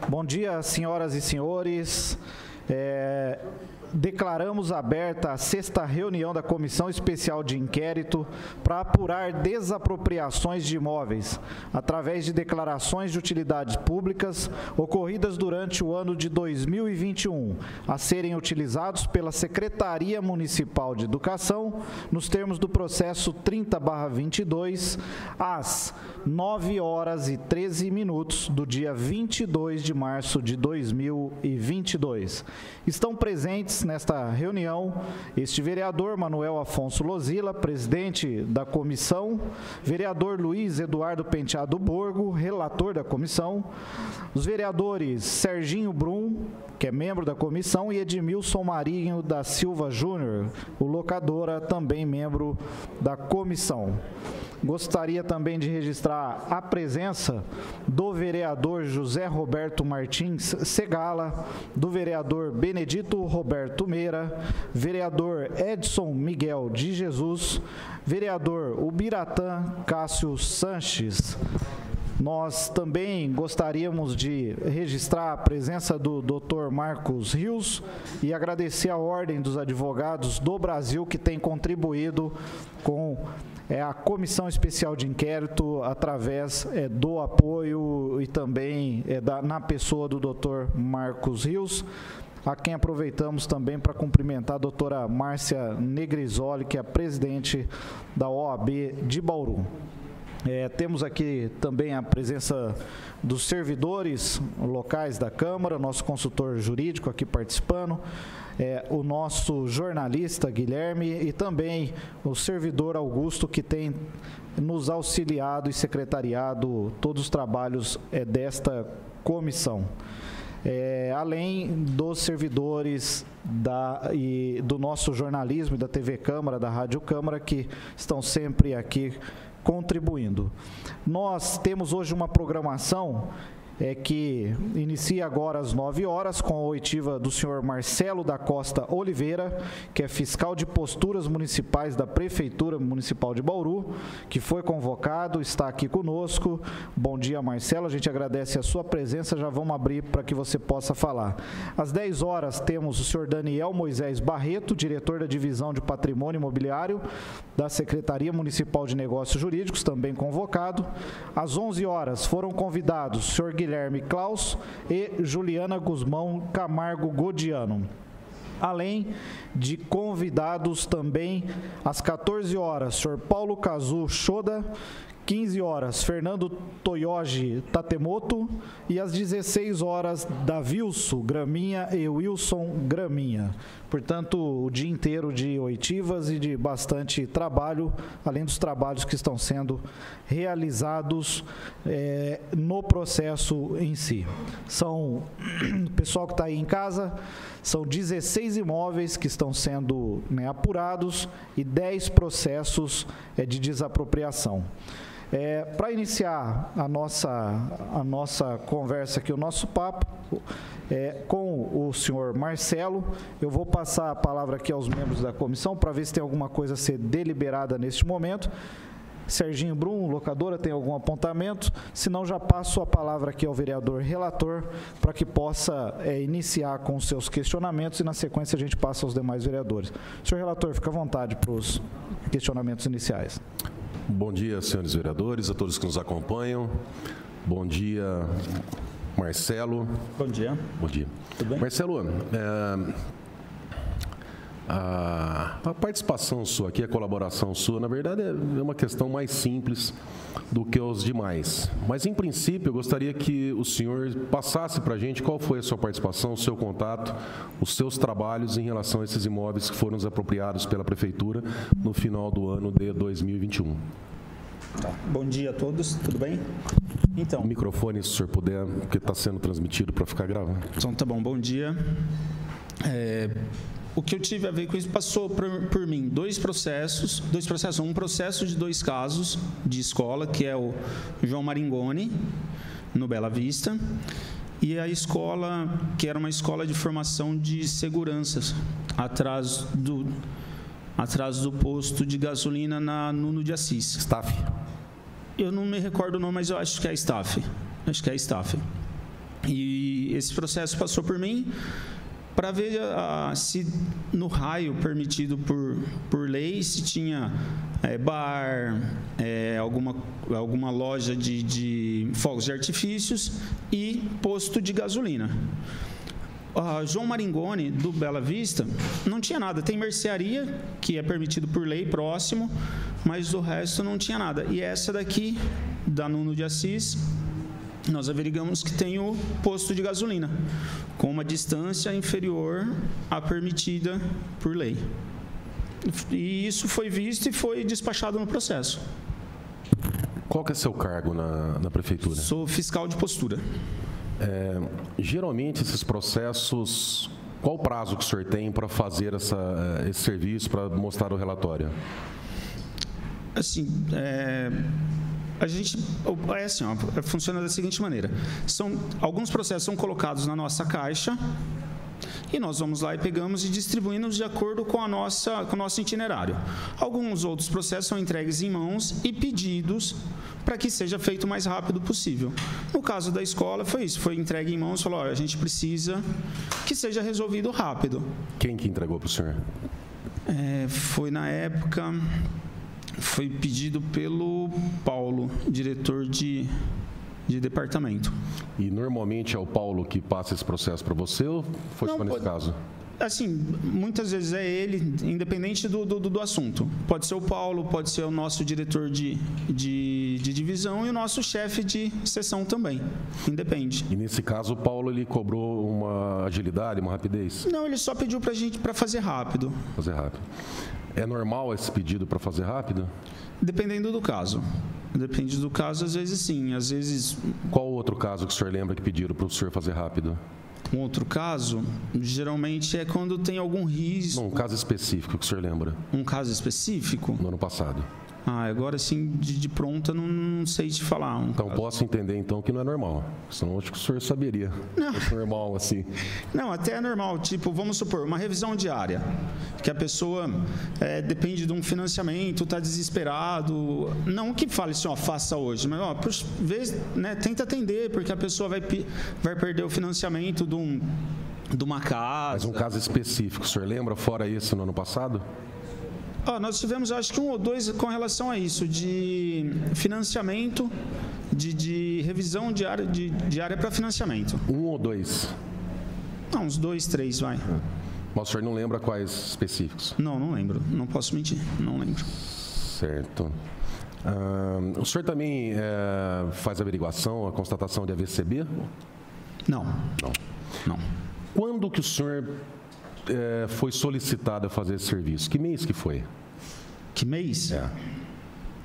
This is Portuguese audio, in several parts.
Bom dia, senhoras e senhores. Declaramos aberta a 6ª reunião da Comissão Especial de Inquérito para apurar desapropriações de imóveis, através de declarações de utilidades públicas ocorridas durante o ano de 2021, a serem utilizados pela Secretaria Municipal de Educação, nos termos do processo 30/22, às 9h13 do dia 22 de março de 2022. Estão presentes nesta reunião este vereador Manuel Afonso Lozila, presidente da comissão, vereador Luiz Eduardo Penteado Borgo, relator da comissão, os vereadores Serginho Brum, que é membro da comissão, e Edmilson Marinho da Silva Júnior, o locadora, também membro da comissão. Gostaria também de registrar a presença do vereador José Roberto Martins Segala, do vereador Benedito Roberto Meira, vereador Edson Miguel de Jesus, vereador Ubiratã Cássio Sanches. Nós também gostaríamos de registrar a presença do Dr. Marcos Rios e agradecer a Ordem dos Advogados do Brasil, que tem contribuído com a Comissão Especial de Inquérito através do apoio e também na pessoa do Dr. Marcos Rios, a quem aproveitamos também para cumprimentar a doutora Márcia Negrisoli, que é a presidente da OAB de Bauru. Temos aqui também a presença dos servidores locais da Câmara, nosso consultor jurídico aqui participando, o nosso jornalista Guilherme e também o servidor Augusto, que tem nos auxiliado e secretariado todos os trabalhos desta comissão. Além dos servidores do nosso jornalismo e da TV Câmara, da Rádio Câmara, que estão sempre aqui contribuindo. Nós temos hoje uma programação que inicia agora às 9h, com a oitiva do senhor Marcelo da Costa Oliveira, que é fiscal de posturas municipais da Prefeitura Municipal de Bauru, que foi convocado, está aqui conosco. Bom dia, Marcelo, a gente agradece a sua presença, já vamos abrir para que você possa falar. Às 10h temos o senhor Daniel Moisés Barreto, diretor da Divisão de Patrimônio Imobiliário da Secretaria Municipal de Negócios Jurídicos, também convocado. Às 11h foram convidados o senhor Guilherme Klaus e Juliana Guzmão Camargo Godiano. Além de convidados também, às 14h, Sr. Paulo Cazu Shoda, 15h, Fernando Toyoji Tatemoto, e às 16h, Davilson Graminha e Wilson Graminha. Portanto, o dia inteiro de oitivas e de bastante trabalho, além dos trabalhos que estão sendo realizados no processo em si. São, o pessoal que está aí em casa, são 16 imóveis que estão sendo apurados e 10 processos de desapropriação. Para iniciar a nossa conversa aqui, o nosso papo, com o senhor Marcelo, eu vou passar a palavra aqui aos membros da comissão para ver se tem alguma coisa a ser deliberada neste momento. Serginho Brum, locadora, tem algum apontamento? Se não, já passo a palavra aqui ao vereador relator para que possa iniciar com os seus questionamentos e, na sequência, a gente passa aos demais vereadores. Senhor relator, fica à vontade para os questionamentos iniciais. Bom dia, senhores vereadores, a todos que nos acompanham. Bom dia, Marcelo. Bom dia. Bom dia. Tudo bem? Marcelo, a participação sua aqui, a colaboração sua, na verdade, é uma questão mais simples do que os demais. Mas, em princípio, eu gostaria que o senhor passasse para a gente qual foi a sua participação, o seu contato, os seus trabalhos em relação a esses imóveis que foram desapropriados pela Prefeitura no final do ano de 2021. Tá. Bom dia a todos, tudo bem? Então, o microfone, se o senhor puder, porque está sendo transmitido para ficar gravado. Então, tá bom, bom dia. O que eu tive a ver com isso passou por mim dois processos, um processo de 2 casos de escola, que é o João Maringoni, no Bela Vista, e a escola, que era uma escola de formação de seguranças, atrás do posto de gasolina na Nuno de Assis. Staff? Eu não me recordo o nome, mas eu acho que é Staff. E esse processo passou por mim para ver se no raio permitido por lei, se tinha bar, alguma loja de fogos de artifícios e posto de gasolina. João Maringoni, do Bela Vista, não tinha nada. Tem mercearia, que é permitido por lei, próximo, mas do resto não tinha nada. E essa daqui, da Nuno de Assis, nós averigamos que tem o posto de gasolina, com uma distância inferior à permitida por lei. E isso foi visto e foi despachado no processo. Qual que é seu cargo na prefeitura? Sou fiscal de postura. Geralmente, esses processos, qual o prazo que o senhor tem para fazer esse serviço, para mostrar o relatório? Assim, funciona da seguinte maneira. Alguns processos são colocados na nossa caixa e nós vamos lá e pegamos e distribuímos de acordo com o nosso itinerário. Alguns outros processos são entregues em mãos e pedidos para que seja feito o mais rápido possível. No caso da escola, foi isso. Foi entregue em mãos e falou, a gente precisa que seja resolvido rápido. Quem que entregou para o senhor? Foi na época... Foi pedido pelo Paulo, diretor de departamento. E normalmente é o Paulo que passa esse processo para você ou foi só nesse caso? Assim, muitas vezes é ele, independente do assunto. Pode ser o Paulo, pode ser o nosso diretor de divisão e o nosso chefe de seção também. Independe. E nesse caso o Paulo ele cobrou uma agilidade, uma rapidez? Não, ele só pediu para a gente para fazer rápido. Fazer rápido. É normal esse pedido para fazer rápido? Dependendo do caso. Depende do caso, às vezes sim, às vezes... Qual outro caso que o senhor lembra que pediram para o senhor fazer rápido? Um outro caso, geralmente é quando tem algum risco... Não, um caso específico que o senhor lembra. Um caso específico? No ano passado. Agora sim, de pronta, não sei te falar. Então, posso entender, então, que não é normal. Senão, acho que o senhor saberia. Não. É normal, assim. Não, até é normal. Tipo, vamos supor, uma revisão diária. Que a pessoa depende de um financiamento, está desesperado. Não que fale assim, faça hoje. Mas, por vezes, tenta atender, porque a pessoa vai perder o financiamento de uma casa. Mas um caso específico, o senhor lembra, fora esse, no ano passado? Nós tivemos, acho que 1 ou 2 com relação a isso, de financiamento, de revisão diária para financiamento. 1 ou 2? Não, uns 2, 3, vai. Mas o senhor não lembra quais específicos? Não lembro. Não posso mentir. Não lembro. Certo. O senhor também faz averiguação, a constatação de AVCB? Não. Quando que o senhor... foi solicitado a fazer esse serviço? Que mês que foi? Que mês?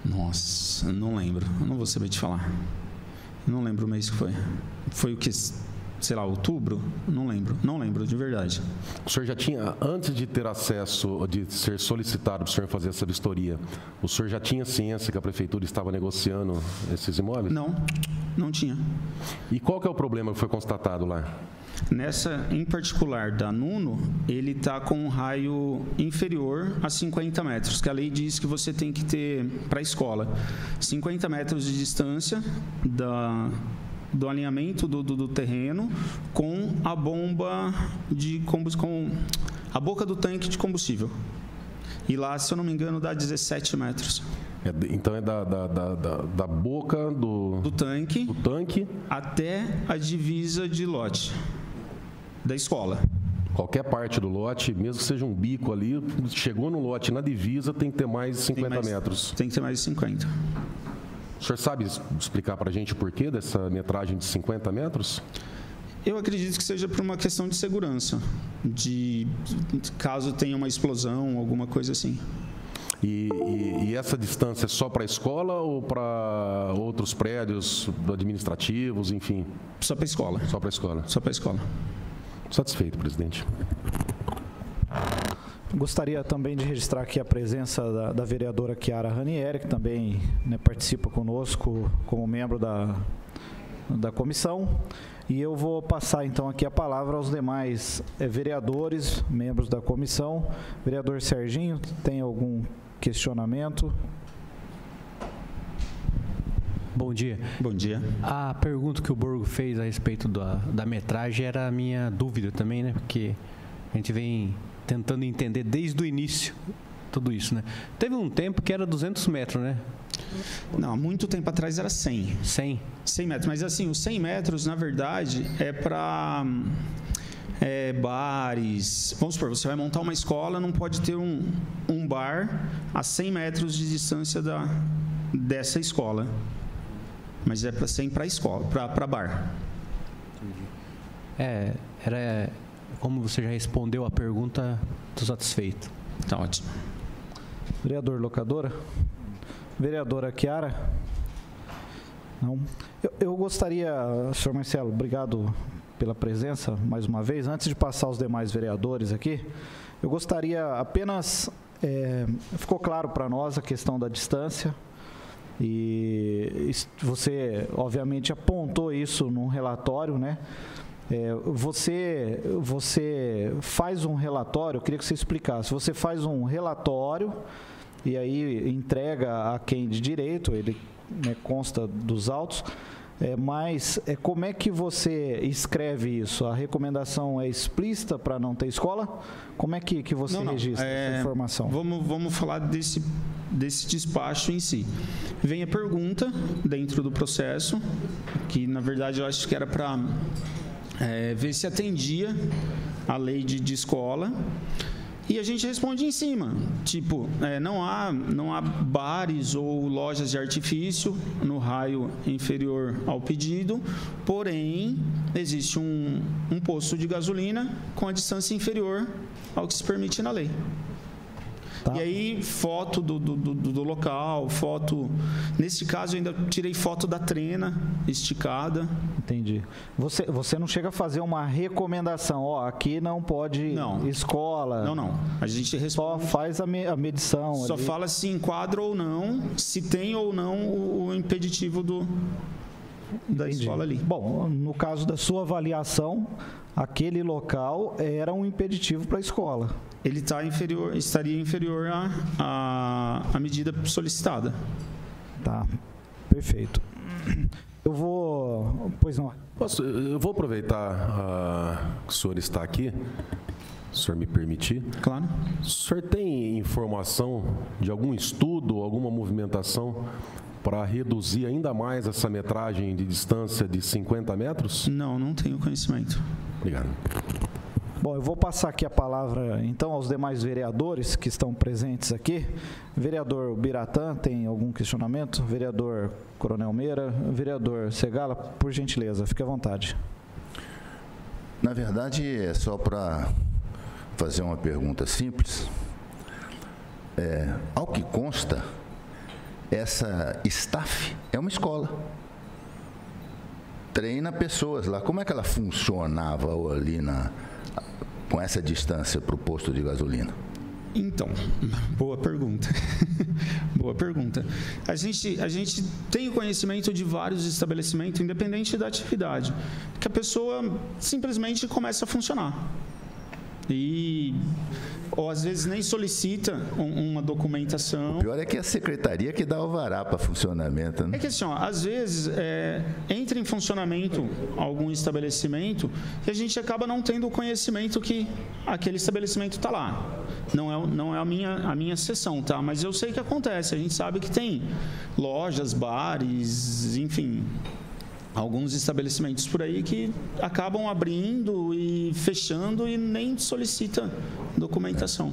Nossa, não lembro. Eu não vou saber te falar. Não lembro o mês que foi. Foi o que? Sei lá, outubro? Não lembro, de verdade. O senhor já tinha, antes de ter acesso, de ser solicitado para o senhor fazer essa vistoria, o senhor já tinha ciência que a prefeitura estava negociando esses imóveis? Não tinha. E qual que é o problema que foi constatado lá? Nessa, em particular, da Nuno, ele está com um raio inferior a 50 metros, que a lei diz que você tem que ter, para a escola, 50 metros de distância do alinhamento do terreno com a bomba de combustível, com a boca do tanque de combustível. E lá, se eu não me engano, dá 17 metros. Então é da boca do tanque até a divisa de lote da escola. Qualquer parte do lote, mesmo que seja um bico ali, chegou no lote, na divisa, tem que ter mais de 50 metros. Tem que ter mais de 50. O senhor sabe explicar para a gente o porquê dessa metragem de 50 metros? Eu acredito que seja por uma questão de segurança, de caso tenha uma explosão, alguma coisa assim. E essa distância é só para a escola ou para outros prédios administrativos, enfim? Só para a escola. Só para a escola. Só para a escola. Satisfeito, presidente. Gostaria também de registrar aqui a presença da vereadora Chiara Ranieri, que também participa conosco como membro da comissão. E eu vou passar então aqui a palavra aos demais vereadores, membros da comissão. Vereador Serginho, tem algum questionamento? Bom dia. Bom dia. A pergunta que o Borgo fez a respeito da metragem era a minha dúvida também, né? Porque a gente vem tentando entender desde o início tudo isso, né? Teve um tempo que era 200 metros, né? Não, há muito tempo atrás era 100. 100? 100 metros. Mas assim, os 100 metros, na verdade, é para bares. Vamos supor, você vai montar uma escola, não pode ter um bar a 100 metros de distância dessa escola. Mas é para 100 para escola, para bar. Era como você já respondeu a pergunta, estou satisfeito. Tá ótimo. Vereador Locadora? Vereadora Chiara? Não. Eu gostaria, senhor Marcelo, obrigado pela presença mais uma vez. Antes de passar aos demais vereadores aqui, eu gostaria apenas, ficou claro para nós a questão da distância, e você obviamente apontou isso num relatório, né? Você faz um relatório, eu queria que você explicasse, você faz um relatório e aí entrega a quem de direito, ele, né, consta dos autos, mas como é que você escreve isso? A recomendação é explícita para não ter escola? Como é que você registra essa informação? Vamos falar desse despacho em si. Vem a pergunta dentro do processo, que na verdade eu acho que era para ver se atendia a lei de escola, e a gente responde em cima, tipo, não há bares ou lojas de artifício no raio inferior ao pedido, porém existe um posto de gasolina com a distância inferior ao que se permite na lei. Tá. E aí, foto do local, foto... Nesse caso, eu ainda tirei foto da trena esticada. Entendi. Você não chega a fazer uma recomendação, aqui não pode escola... Não. A gente responde... Só faz a medição. Só ali. Fala se enquadra ou não, se tem ou não o impeditivo da escola ali. Bom, no caso da sua avaliação, aquele local era um impeditivo para a escola. Ele estaria inferior à medida solicitada. Tá, perfeito. Eu vou... Pois não. Eu vou aproveitar que o senhor está aqui, se o senhor me permitir. Claro. O senhor tem informação de algum estudo, alguma movimentação para reduzir ainda mais essa metragem de distância de 50 metros? Não tenho conhecimento. Obrigado. Bom, eu vou passar aqui a palavra, então, aos demais vereadores que estão presentes aqui. Vereador Biratã, tem algum questionamento? Vereador Coronel Meira, vereador Segala, por gentileza, fique à vontade. Na verdade, é só para fazer uma pergunta simples. Ao que consta, essa staff é uma escola. Treina pessoas lá. Como é que ela funcionava ali com essa distância para o posto de gasolina? Então, boa pergunta. Boa pergunta. A gente tem o conhecimento de vários estabelecimentos, independente da atividade, que a pessoa simplesmente começa a funcionar. Ou às vezes nem solicita uma documentação. O pior é que é a secretaria que dá alvará para funcionamento, né? É que assim, às vezes entra em funcionamento algum estabelecimento e a gente acaba não tendo o conhecimento que aquele estabelecimento está lá. Não é a minha seção, tá? Mas eu sei que acontece. A gente sabe que tem lojas, bares, enfim, alguns estabelecimentos por aí que acabam abrindo e fechando e nem solicita documentação.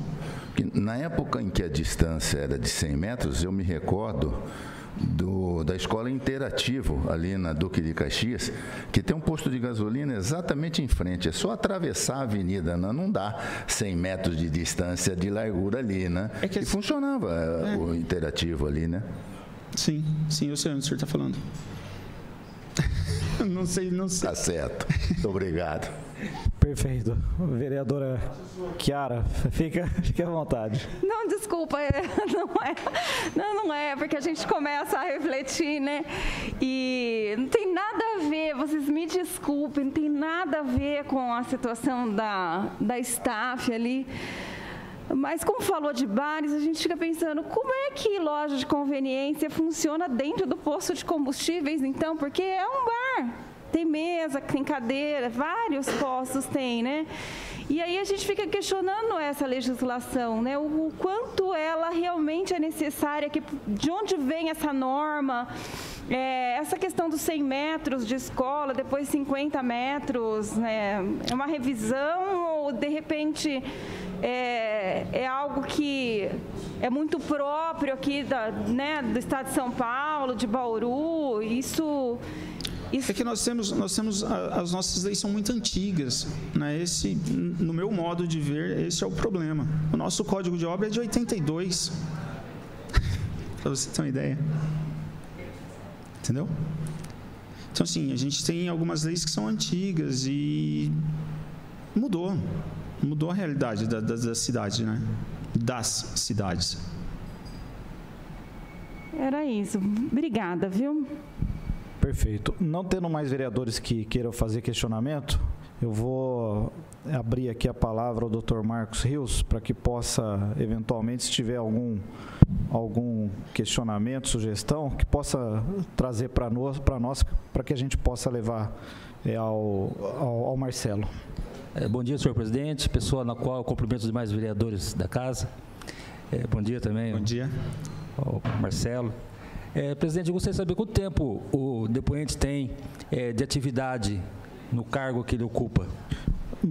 Na época em que a distância era de 100 metros, eu me recordo da escola Interativo, ali na Duque de Caxias, que tem um posto de gasolina exatamente em frente. É só atravessar a avenida, não dá 100 metros de distância de largura ali, né? E funcionava o Interativo ali, né? Sim, eu sei onde o senhor está falando. Não sei. Tá certo. Muito obrigado. Perfeito. Vereadora Chiara, fique à vontade. Não, desculpa, não é, porque a gente começa a refletir, né? E não tem nada a ver, vocês me desculpem, não tem nada a ver com a situação da staff ali. Mas como falou de bares, a gente fica pensando, como é que loja de conveniência funciona dentro do posto de combustíveis, então? Porque é um bar, tem mesa, tem cadeira, vários postos tem, né? E aí a gente fica questionando essa legislação, né? O quanto ela realmente é necessária, de onde vem essa norma, essa questão dos 100 metros de escola, depois 50 metros, né? É uma revisão ou, de repente, é algo que é muito próprio aqui do estado de São Paulo, de Bauru, isso... É que nós temos as nossas leis são muito antigas, né? No meu modo de ver, esse é o problema. O nosso Código de Obra é de 82, para você ter uma ideia. Entendeu? Então, assim, a gente tem algumas leis que são antigas e mudou a realidade da cidade, né? Das cidades. Era isso. Obrigada, viu? Perfeito. Não tendo mais vereadores que queiram fazer questionamento, eu vou abrir aqui a palavra ao Dr. Marcos Rios para que possa, eventualmente, se tiver algum questionamento, sugestão, que possa trazer para nós, para que a gente possa levar ao Marcelo. Bom dia, senhor presidente, pessoa na qual eu cumprimento os demais vereadores da casa. Bom dia também. Bom dia. Ao Marcelo. Presidente, eu gostaria de saber quanto tempo o depoente tem de atividade no cargo que ele ocupa.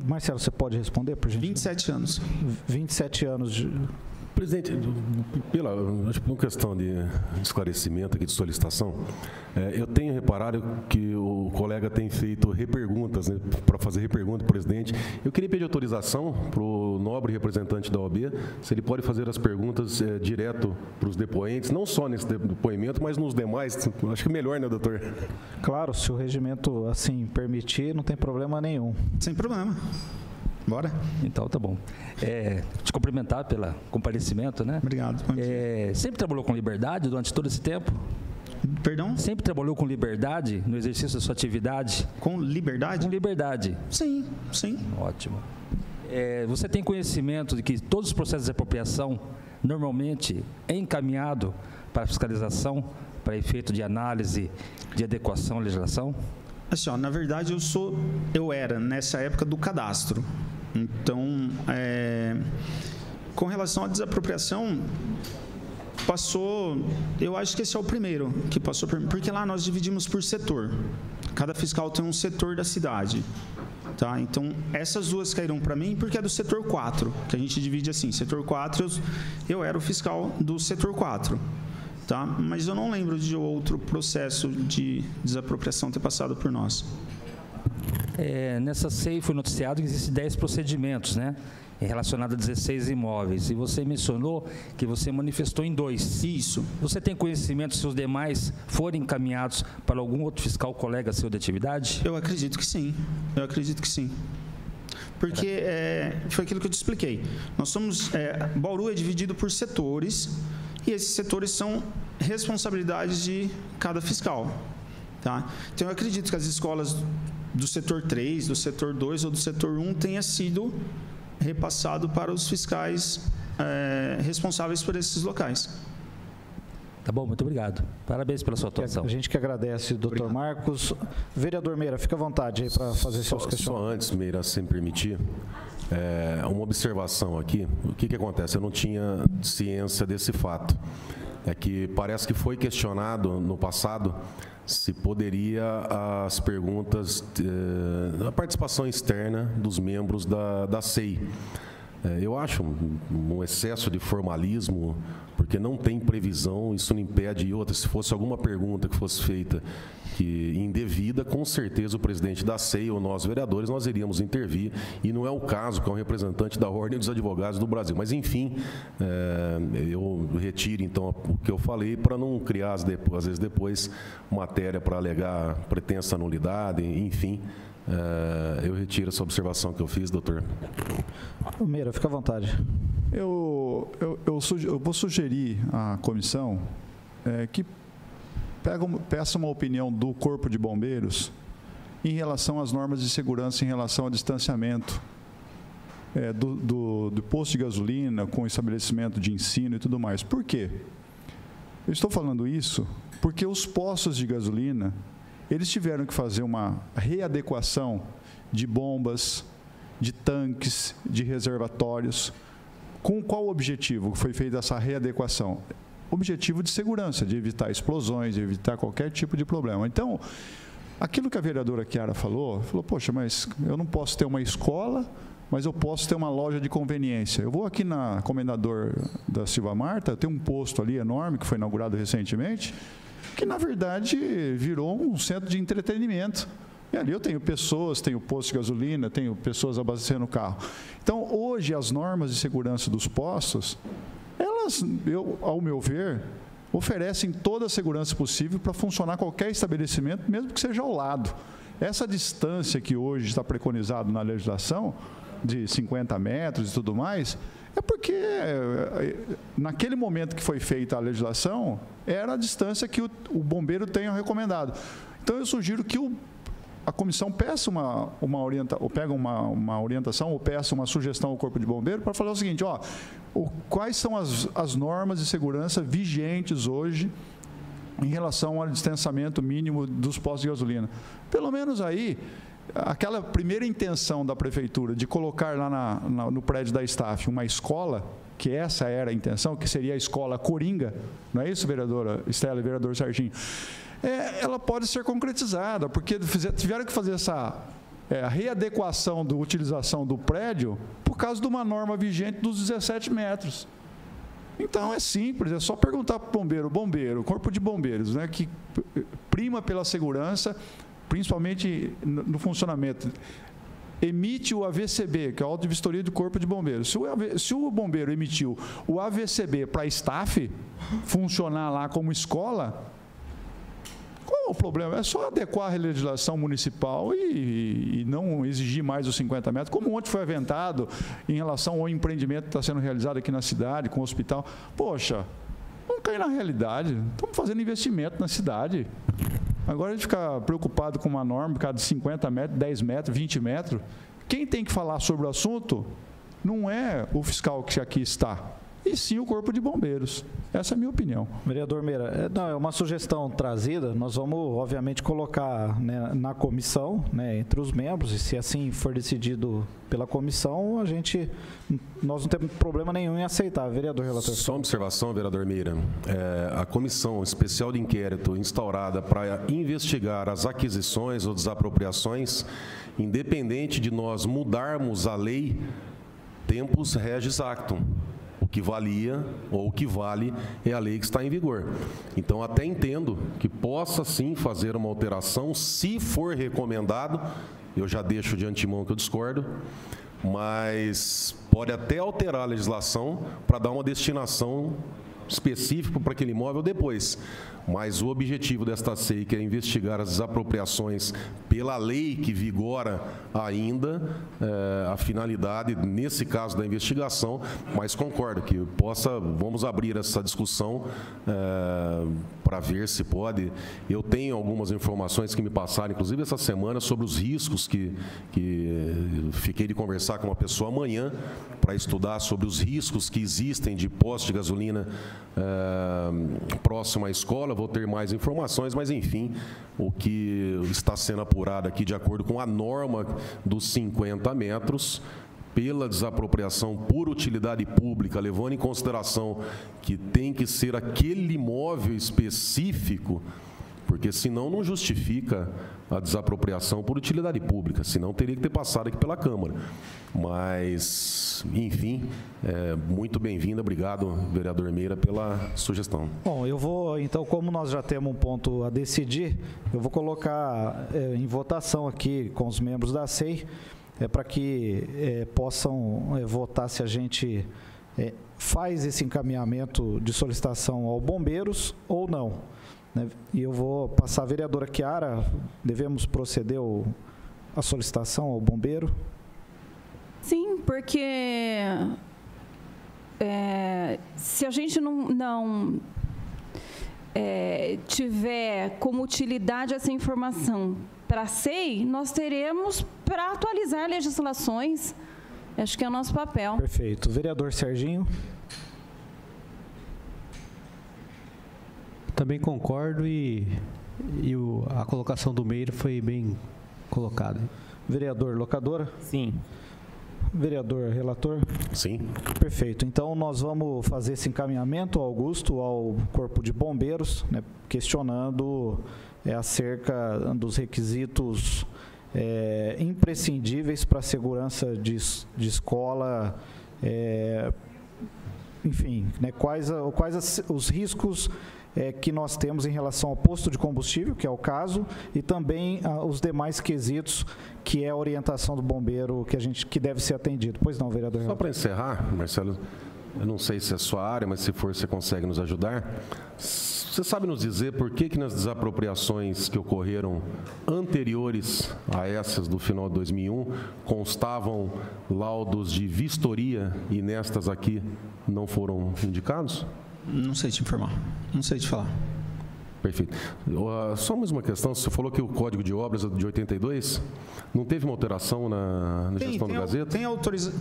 Marcelo, você pode responder, por gentileza? 27 anos. 27 anos de... Presidente, acho que por uma questão de esclarecimento aqui, de solicitação, eu tenho reparado que o colega tem feito reperguntas, né, para fazer repergunta, presidente. Eu queria pedir autorização para o nobre representante da OAB, se ele pode fazer as perguntas direto para os depoentes, não só nesse depoimento, mas nos demais. Acho que melhor, né, doutor? Claro, se o regimento assim permitir, não tem problema nenhum. Sem problema. Bora? Então, tá bom. Te cumprimentar pelo comparecimento, né? Obrigado. Sempre trabalhou com liberdade durante todo esse tempo? Perdão? Sempre trabalhou com liberdade no exercício da sua atividade? Com liberdade? Com liberdade. Sim, sim. Ótimo. Você tem conhecimento de que todos os processos de apropriação, normalmente, é encaminhado para fiscalização, para efeito de análise de adequação à legislação? Assim, na verdade, eu era, nessa época, do cadastro. Então, com relação à desapropriação, eu acho que esse é o primeiro que passou por mim, porque lá nós dividimos por setor. Cada fiscal tem um setor da cidade. Tá? Então, essas duas caíram para mim porque é do setor 4, que a gente divide assim. Setor 4, eu era o fiscal do setor 4. Tá? Mas eu não lembro de outro processo de desapropriação ter passado por nós. Nessa SEI foi noticiado que existem 10 procedimentos, né? Relacionados a 16 imóveis. E você mencionou que você manifestou em 2. Isso. Você tem conhecimento se os demais forem encaminhados para algum outro fiscal colega seu de atividade? Eu acredito que sim. Porque foi aquilo que eu te expliquei. Bauru é dividido por setores. E esses setores são responsabilidades de cada fiscal. Tá? Então, eu acredito que as escolas do setor 3, do setor 2 ou do setor 1 tenha sido repassado para os fiscais responsáveis por esses locais. Tá bom, muito obrigado. Parabéns pela sua atuação. A gente que agradece, doutor Marcos. Vereador Meira, fica à vontade aí para fazer seus questionamentos. Só antes, Meira, se me permitir, uma observação aqui. O que acontece? Eu não tinha ciência desse fato. É que parece que foi questionado no passado se poderia as perguntas, a participação externa dos membros da SEI. Eu acho um excesso de formalismo, porque não tem previsão, isso não impede. E outra, se fosse alguma pergunta que fosse feita indevida, com certeza o presidente da SEI ou nós, vereadores, nós iríamos intervir, e não é o caso que é um representante da Ordem dos Advogados do Brasil. Mas, enfim, eu retiro, então, o que eu falei, para não criar, às vezes, depois, matéria para alegar pretensa nulidade, enfim. Eu retiro essa observação que eu fiz, doutor. Meira, fica à vontade. Eu vou sugerir à comissão que peça uma opinião do Corpo de Bombeiros em relação às normas de segurança, em relação ao distanciamento do posto de gasolina com estabelecimento de ensino e tudo mais. Por quê? Eu estou falando isso porque os postos de gasolina, eles tiveram que fazer uma readequação de bombas, de tanques, de reservatórios. Com qual objetivo foi feita essa readequação? Objetivo de segurança, de evitar explosões, de evitar qualquer tipo de problema. Então, aquilo que a vereadora Chiara falou, poxa, mas eu não posso ter uma escola, mas eu posso ter uma loja de conveniência. Eu vou aqui na Comendador da Silva Marta, tem um posto ali enorme que foi inaugurado recentemente, que na verdade virou um centro de entretenimento. E ali eu tenho pessoas, tenho posto de gasolina, tenho pessoas abastecendo o carro. Então, hoje, as normas de segurança dos postos, elas, ao meu ver, oferecem toda a segurança possível para funcionar qualquer estabelecimento, mesmo que seja ao lado. Essa distância que hoje está preconizado na legislação, de 50 metros e tudo mais, é porque, naquele momento que foi feita a legislação, era a distância que o bombeiro tenha recomendado. Então, eu sugiro que a comissão peça uma orientação ou peça uma sugestão ao Corpo de Bombeiro para falar o seguinte, quais são as normas de segurança vigentes hoje em relação ao distanciamento mínimo dos postos de gasolina. Pelo menos aí, aquela primeira intenção da prefeitura de colocar lá no prédio da Staff uma escola, que essa era a intenção, que seria a escola Coringa, não é isso, vereadora Estela e vereador Serginho? Ela pode ser concretizada, porque tiveram que fazer essa readequação da utilização do prédio por causa de uma norma vigente dos 17 metros. Então, é simples, é só perguntar para o bombeiro, Corpo de Bombeiros, né, que prima pela segurança, principalmente no funcionamento. Emite o AVCB, que é a Auto-Vistoria do Corpo de Bombeiros. Se o bombeiro emitiu o AVCB para a Staff funcionar lá como escola, qual é o problema? É só adequar a legislação municipal e não exigir mais os 50 metros, como ontem foi aventado em relação ao empreendimento que está sendo realizado aqui na cidade, com o hospital. Poxa, vamos cair na realidade. Estamos fazendo investimento na cidade. Agora a gente fica preocupado com uma norma por causa de 50 metros, 10 metros, 20 metros. Quem tem que falar sobre o assunto não é o fiscal que aqui está, e sim o Corpo de Bombeiros. Essa é a minha opinião. Vereador Meira, é uma sugestão trazida, nós vamos, obviamente, colocar, né, na comissão, né, entre os membros, e se assim for decidido pela comissão, nós não temos problema nenhum em aceitar. Vereador relator. Só uma observação, vereador Meira. A comissão especial de inquérito instaurada para investigar as aquisições ou desapropriações, independente de nós mudarmos a lei, tempus regis actum. O que valia ou o que vale é a lei que está em vigor. Então, até entendo que possa sim fazer uma alteração, se for recomendado, eu já deixo de antemão que eu discordo, mas pode até alterar a legislação para dar uma destinação específica para aquele imóvel depois. Mas o objetivo desta SEI, que é investigar as desapropriações pela lei que vigora ainda, a finalidade, nesse caso da investigação, mas concordo que vamos abrir essa discussão para ver se pode. Eu tenho algumas informações que me passaram, inclusive essa semana, sobre os riscos que fiquei de conversar com uma pessoa amanhã para estudar sobre os riscos que existem de postos de gasolina próximo à escola. Vou ter mais informações, mas enfim, o que está sendo apurado aqui, de acordo com a norma dos 50 metros, pela desapropriação por utilidade pública, levando em consideração que tem que ser aquele imóvel específico, porque senão não justifica a desapropriação por utilidade pública, senão teria que ter passado aqui pela Câmara. Mas, enfim, muito bem-vinda, obrigado, vereador Meira, pela sugestão. Bom, eu vou, então, como nós já temos um ponto a decidir, eu vou colocar em votação aqui com os membros da SEI, para que possam votar se a gente faz esse encaminhamento de solicitação ao bombeiros ou não. E eu vou passar a vereadora Chiara, devemos proceder a solicitação ao bombeiro? Sim, porque se a gente não tiver como utilidade essa informação para a SEI, nós teremos para atualizar legislações, Acho que é o nosso papel. Perfeito. Vereador Serginho. Também concordo e a colocação do Meira foi bem colocada. Vereador Locadora. Sim. Vereador Relator. Sim. Perfeito. Então, nós vamos fazer esse encaminhamento, Augusto, ao Corpo de Bombeiros, né, questionando acerca dos requisitos imprescindíveis para a segurança de escola, enfim, né, quais os riscos que nós temos em relação ao posto de combustível, que é o caso, e também os demais quesitos, que é a orientação do bombeiro que deve ser atendido. Pois não, vereador? Só para encerrar, Marcelo, eu não sei se é a sua área, mas se for, você consegue nos ajudar. Você sabe nos dizer por que nas desapropriações que ocorreram anteriores a essas do final de 2001 constavam laudos de vistoria e nestas aqui não foram indicados? Não sei te informar, não sei te falar. Perfeito. Só mais uma questão, você falou que o Código de Obras é de 82, não teve uma alteração na gestão do Gazeta?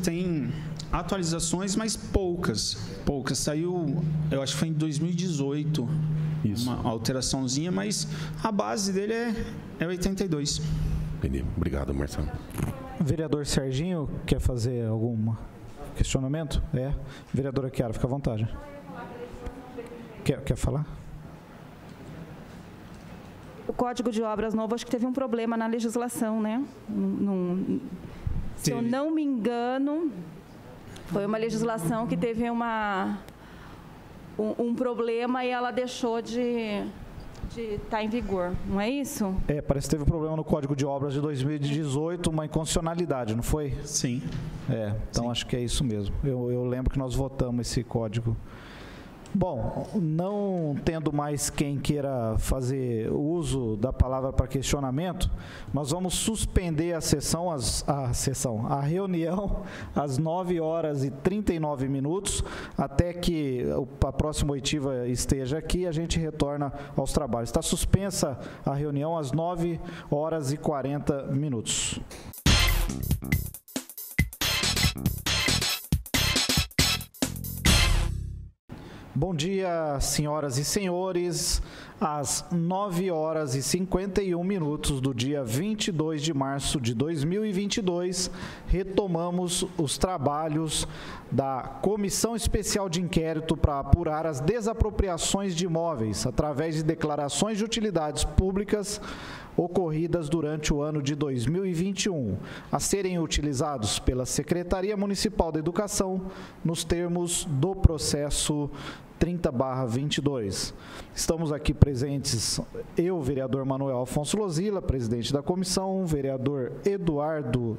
Tem atualizações, mas poucas. Saiu, eu acho que foi em 2018, isso, uma alteraçãozinha, mas a base dele é 82. Entendi. Obrigado, Marcelo. Vereador Serginho, quer fazer algum questionamento? Vereadora Chiara, fica à vontade. Quer falar? O Código de Obras novo, acho que teve um problema na legislação, né? Se eu não me engano, foi uma legislação que teve um problema e ela deixou de estar em vigor, não é isso? Parece que teve um problema no Código de Obras de 2018, uma inconstitucionalidade, não foi? Sim. Então acho que é isso mesmo. Eu lembro que nós votamos esse código. Bom, não tendo mais quem queira fazer uso da palavra para questionamento, nós vamos suspender a reunião às 9h39, até que a próxima oitiva esteja aqui e a gente retorna aos trabalhos. Está suspensa a reunião às 9h40. Bom dia, senhoras e senhores. Às 9h51 do dia 22 de março de 2022, retomamos os trabalhos da Comissão Especial de Inquérito para apurar as desapropriações de imóveis através de declarações de utilidades públicas ocorridas durante o ano de 2021, a serem utilizados pela Secretaria Municipal da Educação nos termos do processo 30/22. Estamos aqui presentes, eu, vereador Manuel Afonso Lozila, presidente da comissão, vereador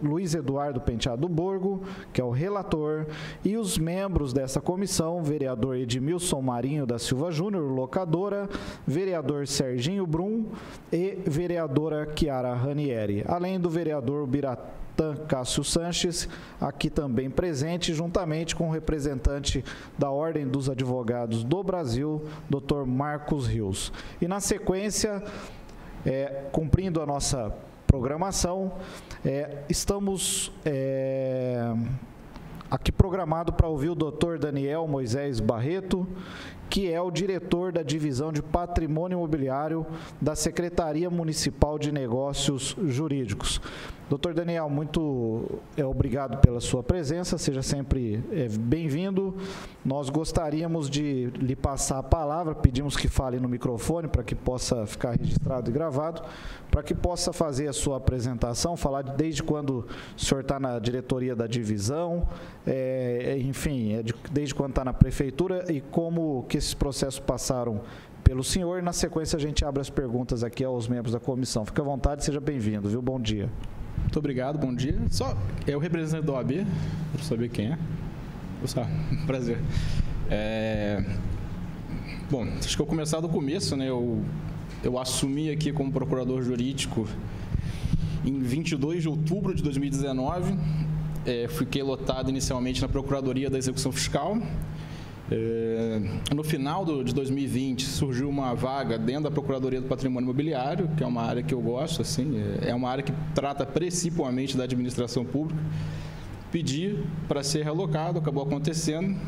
Luiz Eduardo Penteado Borgo, que é o relator, e os membros dessa comissão, vereador Edmilson Marinho da Silva Júnior, locadora, vereador Serginho Brum e vereadora Chiara Ranieri, além do vereador Biratã Cássio Sanches, aqui também presente, juntamente com o representante da Ordem dos Advogados do Brasil, Dr. Marcos Rios. E na sequência, cumprindo a nossa programação, estamos aqui programado para ouvir o Dr. Daniel Moisés Barreto, que é o diretor da Divisão de Patrimônio Imobiliário da Secretaria Municipal de Negócios Jurídicos. Doutor Daniel, muito obrigado pela sua presença, seja sempre bem-vindo. Nós gostaríamos de lhe passar a palavra, pedimos que fale no microfone para que possa ficar registrado e gravado, para que possa fazer a sua apresentação, falar desde quando o senhor está na diretoria da divisão, desde quando está na prefeitura e como que esses processos passaram pelo senhor. Na sequência, a gente abre as perguntas aqui aos membros da comissão. Fique à vontade, seja bem-vindo, viu? Bom dia. Muito obrigado, bom dia. É o representante da OAB, para saber quem é. Prazer. Bom, acho que eu vou começar do começo, né? Eu assumi aqui como procurador jurídico em 22 de outubro de 2019. Fiquei lotado inicialmente na Procuradoria da Execução Fiscal. No final de 2020 surgiu uma vaga dentro da Procuradoria do Patrimônio Imobiliário, que é uma área que eu gosto, assim, é uma área que trata principalmente da administração pública. pedi para ser relocado, acabou acontecendo.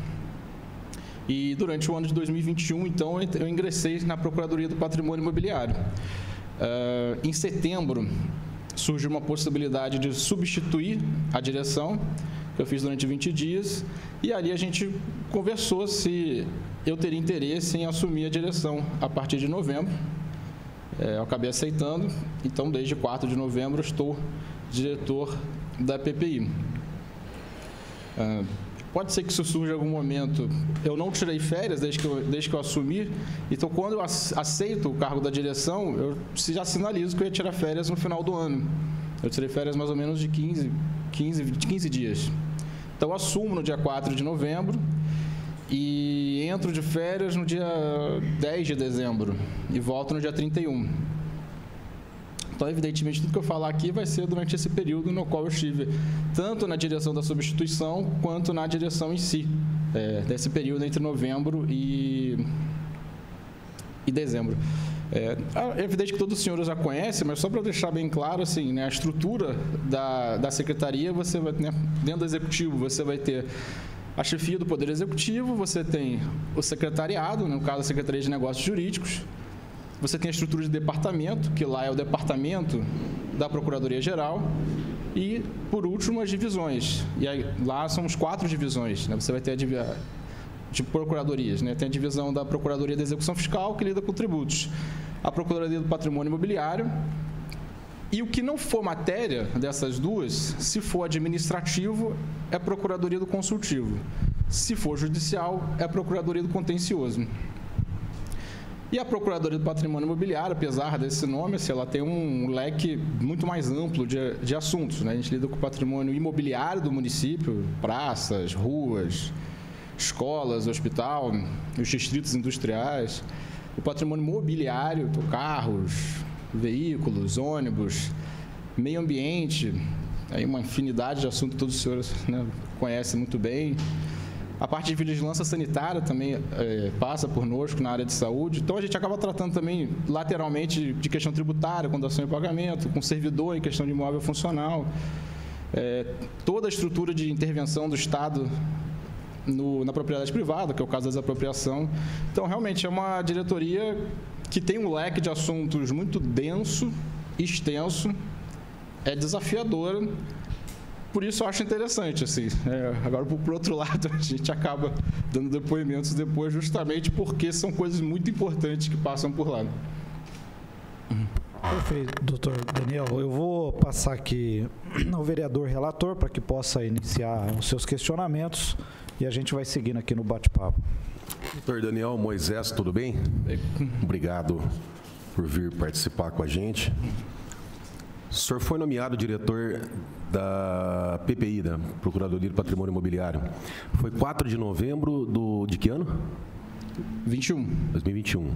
E durante o ano de 2021, então, eu ingressei na Procuradoria do Patrimônio Imobiliário. Em setembro, surgiu uma possibilidade de substituir a direção, que eu fiz durante 20 dias, e ali a gente conversou se eu teria interesse em assumir a direção a partir de novembro. Eu acabei aceitando, então desde 4 de novembro estou diretor da PPI. Pode ser que isso surja em algum momento. Eu não tirei férias desde que eu assumi, então quando eu aceito o cargo da direção, eu já sinalizo que eu ia tirar férias no final do ano. Eu tirei férias mais ou menos de 15 dias. Então eu assumo no dia 4 de novembro e entro de férias no dia 10 de dezembro e volto no dia 31. Então, evidentemente, tudo que eu falar aqui vai ser durante esse período no qual eu estive tanto na direção da substituição quanto na direção em si, desse período entre novembro e dezembro. É evidente que todos os senhores já conhecem, mas só para deixar bem claro, assim, né, a estrutura da secretaria, você vai, né, dentro do executivo, você vai ter a chefia do Poder Executivo, você tem o secretariado, no caso a Secretaria de Negócios Jurídicos, você tem a estrutura de departamento, que lá é o departamento da Procuradoria-Geral, e, por último, as divisões. E aí, lá são 4 divisões, né? Você vai ter de procuradorias, né? Tem a divisão da Procuradoria da Execução Fiscal, que lida com tributos, a Procuradoria do Patrimônio Imobiliário, e o que não for matéria dessas duas, se for administrativo, é a Procuradoria do Consultivo. Se for judicial, é a Procuradoria do Contencioso. E a Procuradoria do Patrimônio Imobiliário, apesar desse nome, ela tem um leque muito mais amplo de assuntos, né? A gente lida com o patrimônio imobiliário do município, praças, ruas, escolas, hospital, os distritos industriais, o patrimônio mobiliário, carros, veículos, ônibus, meio ambiente, aí uma infinidade de assuntos que todos os senhores, né, conhecem muito bem. A parte de vigilância sanitária também passa por nós na área de saúde. Então, a gente acaba tratando também lateralmente de questão tributária, com dação e pagamento, com servidor em questão de imóvel funcional. Toda a estrutura de intervenção do Estado na propriedade privada, que é o caso da desapropriação. Então, realmente, é uma diretoria que tem um leque de assuntos muito denso, extenso, é desafiadora. Por isso eu acho interessante, assim. Agora, por outro lado, a gente acaba dando depoimentos depois justamente porque são coisas muito importantes que passam por lá. Perfeito, doutor Daniel. Eu vou passar aqui ao vereador relator para que possa iniciar os seus questionamentos e a gente vai seguindo aqui no bate-papo. Doutor Daniel Moisés, tudo bem? Obrigado por vir participar com a gente. O senhor foi nomeado diretor da PPI, da Procuradoria do Patrimônio Imobiliário. Foi 4 de novembro de que ano? 2021.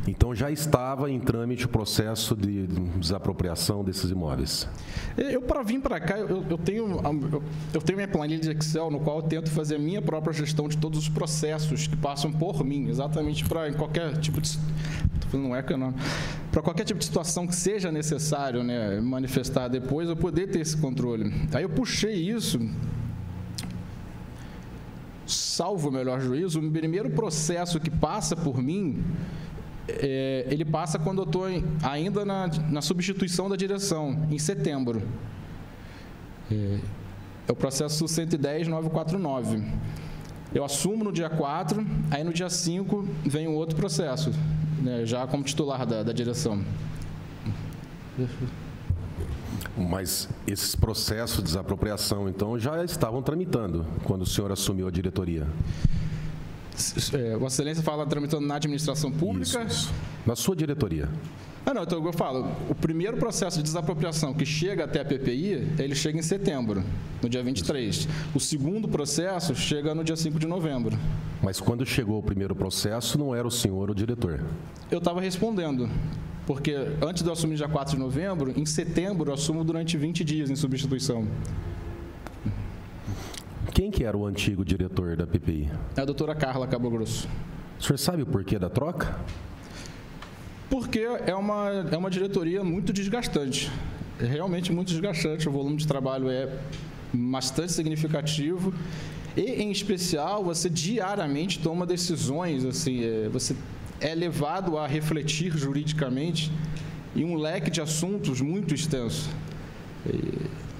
Então, já estava em trâmite o processo de desapropriação desses imóveis. Para vir para cá, eu tenho minha planilha de Excel, no qual eu tento fazer a minha própria gestão de todos os processos que passam por mim, exatamente para qualquer tipo de... Não é canônico. Para qualquer tipo de situação que seja necessário, né, manifestar depois, eu poder ter esse controle. Aí eu puxei isso, salvo o melhor juízo, o primeiro processo que passa por mim, ele passa quando eu estou ainda na substituição da direção, em setembro. É o processo 110.949. Eu assumo no dia 4, aí no dia 5 vem um outro processo, né, já como titular da direção. Mas esses processos de desapropriação, então, já estavam tramitando quando o senhor assumiu a diretoria? Vossa Excelência fala tramitando na administração pública? Isso. Na sua diretoria? Não, então eu falo, o primeiro processo de desapropriação que chega até a PPI, ele chega em setembro, no dia 23. O segundo processo chega no dia 5 de novembro. Mas quando chegou o primeiro processo, não era o senhor o diretor? Eu estava respondendo, porque antes de eu assumir dia 4 de novembro, em setembro eu assumo durante 20 dias em substituição. Quem que era o antigo diretor da PPI? É a doutora Carla Cabo Grosso. O senhor sabe o porquê da troca? Porque é uma diretoria muito desgastante. É realmente muito desgastante. O volume de trabalho é bastante significativo e, em especial, você diariamente toma decisões, assim, você é levado a refletir juridicamente em um leque de assuntos muito extenso.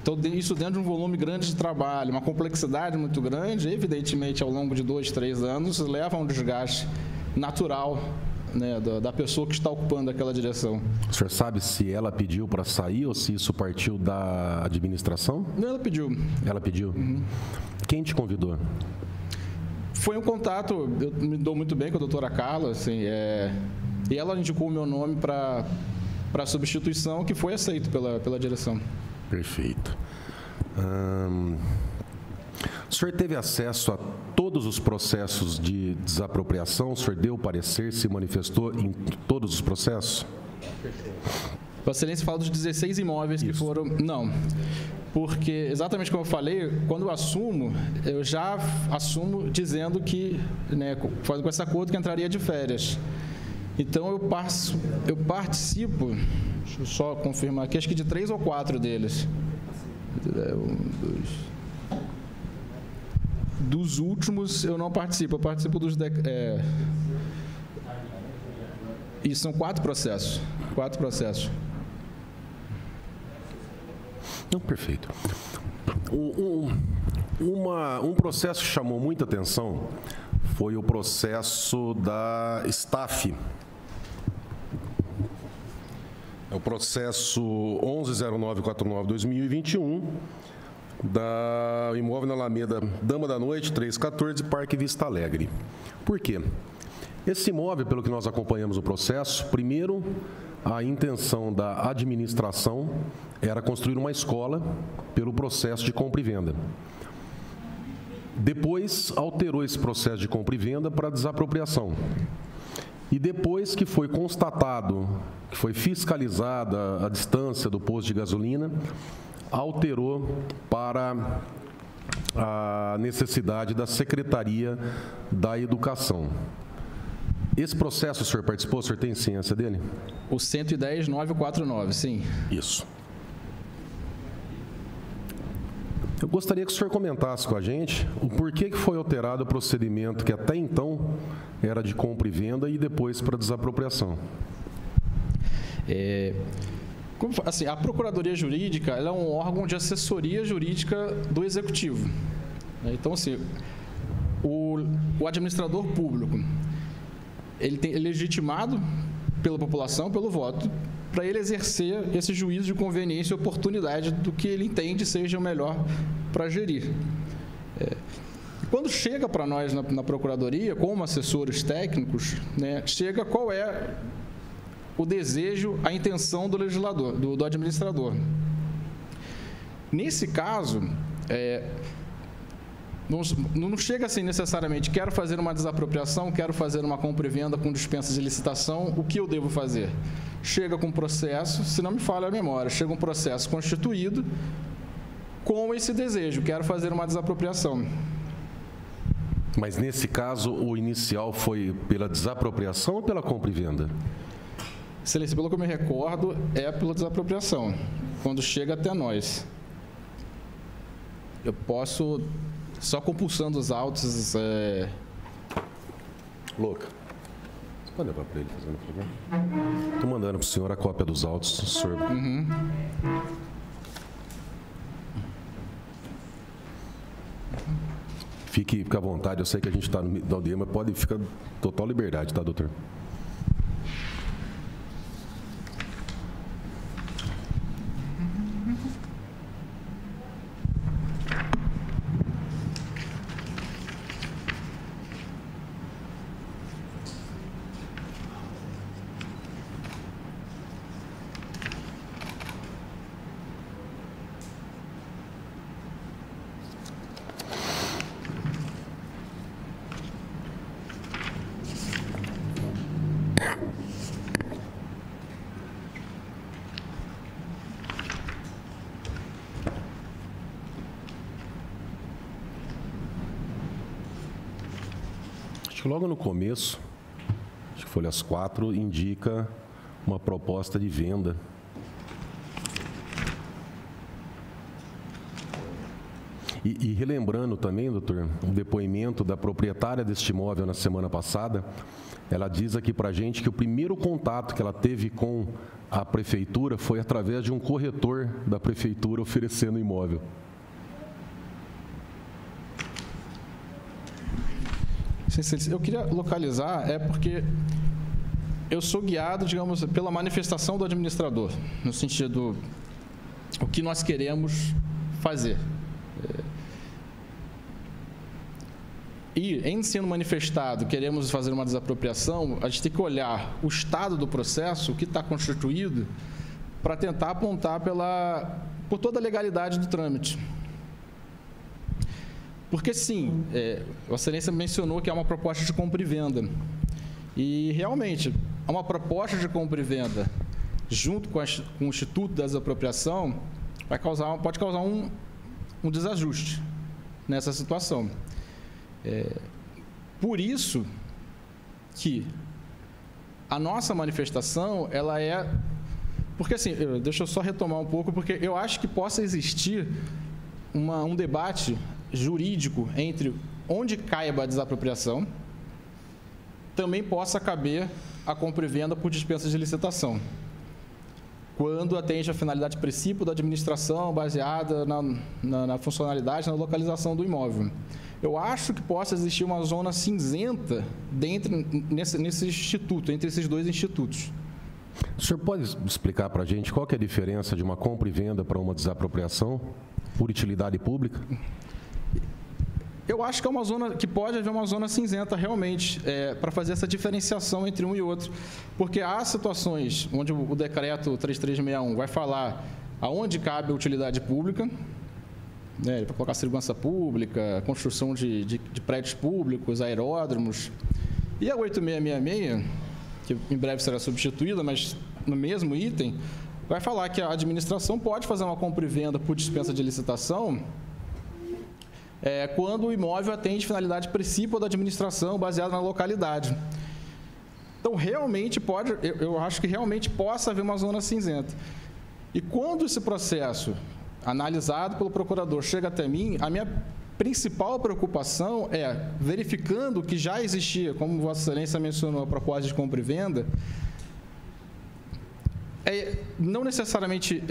Então, isso dentro de um volume grande de trabalho, uma complexidade muito grande, evidentemente, ao longo de 2, 3 anos, leva a um desgaste natural, né, da pessoa que está ocupando aquela direção. O senhor sabe se ela pediu para sair ou se isso partiu da administração? Não, ela pediu. Ela pediu? Uhum. Quem te convidou? Foi um contato, eu me dou muito bem com a doutora Carla, assim, e ela indicou o meu nome para a substituição, que foi aceito pela direção. Perfeito. O senhor teve acesso a todos os processos de desapropriação? O senhor deu parecer, se manifestou em todos os processos? Vossa Excelência fala dos 16 imóveis que foram... Não, porque exatamente como eu falei, quando eu assumo, eu já assumo dizendo que, né, fazendo com esse acordo, que entraria de férias. Então, eu participo, deixa eu só confirmar aqui, acho que de 3 ou 4 deles. 1, 2... Dos últimos, eu não participo. Eu participo dos... E são 4 processos. 4 processos. Não, perfeito. Um processo que chamou muita atenção foi o processo da STAF. É o processo 110949-2021, da imóvel na Alameda Dama da Noite, 314, Parque Vista Alegre. Por quê? Esse imóvel, pelo que nós acompanhamos o processo, primeiro, a intenção da administração era construir uma escola pelo processo de compra e venda. Depois, alterou esse processo de compra e venda para desapropriação. E depois que foi constatado, que foi fiscalizada a distância do posto de gasolina, alterou para a necessidade da Secretaria da Educação. Esse processo o senhor participou? O senhor tem ciência dele? O 110.949, sim. Isso. Eu gostaria que o senhor comentasse com a gente o porquê que foi alterado o procedimento que até então era de compra e venda e depois para desapropriação. Assim, a Procuradoria Jurídica ela é um órgão de assessoria jurídica do Executivo. Então, assim, o administrador público, ele é legitimado pela população, pelo voto, para ele exercer esse juízo de conveniência e oportunidade do que ele entende seja o melhor para gerir. Quando chega para nós na Procuradoria, como assessores técnicos, né, chega qual é o desejo, a intenção do legislador, do administrador. Nesse caso, não chega assim necessariamente, quero fazer uma desapropriação, quero fazer uma compra e venda com dispensa de licitação, o que eu devo fazer? Chega com um processo, se não me falha a memória, chega um processo constituído com esse desejo, quero fazer uma desapropriação. Mas nesse caso, o inicial foi pela desapropriação ou pela compra e venda? Excelência, pelo que eu me recordo, é pela desapropriação, quando chega até nós. Eu posso, só compulsando os autos... Louca. Você pode levar para ele, fazendo favor? Estou mandando para o senhor a cópia dos autos, senhor. Uhum. Fique à vontade, eu sei que a gente está no audiência, mas pode ficar total liberdade, tá, doutor? Logo no começo, acho que folhas 4, indica uma proposta de venda. E relembrando também, doutor, o depoimento da proprietária deste imóvel na semana passada, ela diz aqui para a gente que o primeiro contato que ela teve com a prefeitura foi através de um corretor da prefeitura oferecendo o imóvel. Eu queria localizar, porque eu sou guiado, digamos, pela manifestação do administrador, no sentido o que nós queremos fazer. E, em sendo manifestado, queremos fazer uma desapropriação, a gente tem que olhar o estado do processo, o que está constituído, para tentar apontar por toda a legalidade do trâmite. Porque, sim, Vossa Excelência mencionou que é uma proposta de compra e venda. E, realmente, uma proposta de compra e venda, junto com o Instituto da Desapropriação, pode causar um desajuste nessa situação. Por isso que a nossa manifestação, ela é... Porque, assim, deixa eu só retomar um pouco, porque eu acho que possa existir um debate jurídico entre onde caiba a desapropriação, também possa caber a compra e venda por dispensa de licitação, quando atende a finalidade princípio da administração baseada na funcionalidade, na localização do imóvel. Eu acho que possa existir uma zona cinzenta nesse instituto, entre esses dois institutos. O senhor pode explicar para a gente qual que é a diferença de uma compra e venda para uma desapropriação por utilidade pública? Eu acho que é uma zona que pode haver uma zona cinzenta realmente para fazer essa diferenciação entre um e outro, porque há situações onde o decreto 3361 vai falar aonde cabe a utilidade pública, para colocar segurança pública, construção de prédios públicos, aeródromos, e a 8666, que em breve será substituída, mas no mesmo item, vai falar que a administração pode fazer uma compra e venda por dispensa de licitação quando o imóvel atende finalidade princípio da administração baseada na localidade. Então, realmente eu acho que realmente possa haver uma zona cinzenta. E quando esse processo, analisado pelo procurador, chega até mim, a minha principal preocupação é, verificando que já existia, como Vossa Excelência mencionou, a proposta de compra e venda, não necessariamente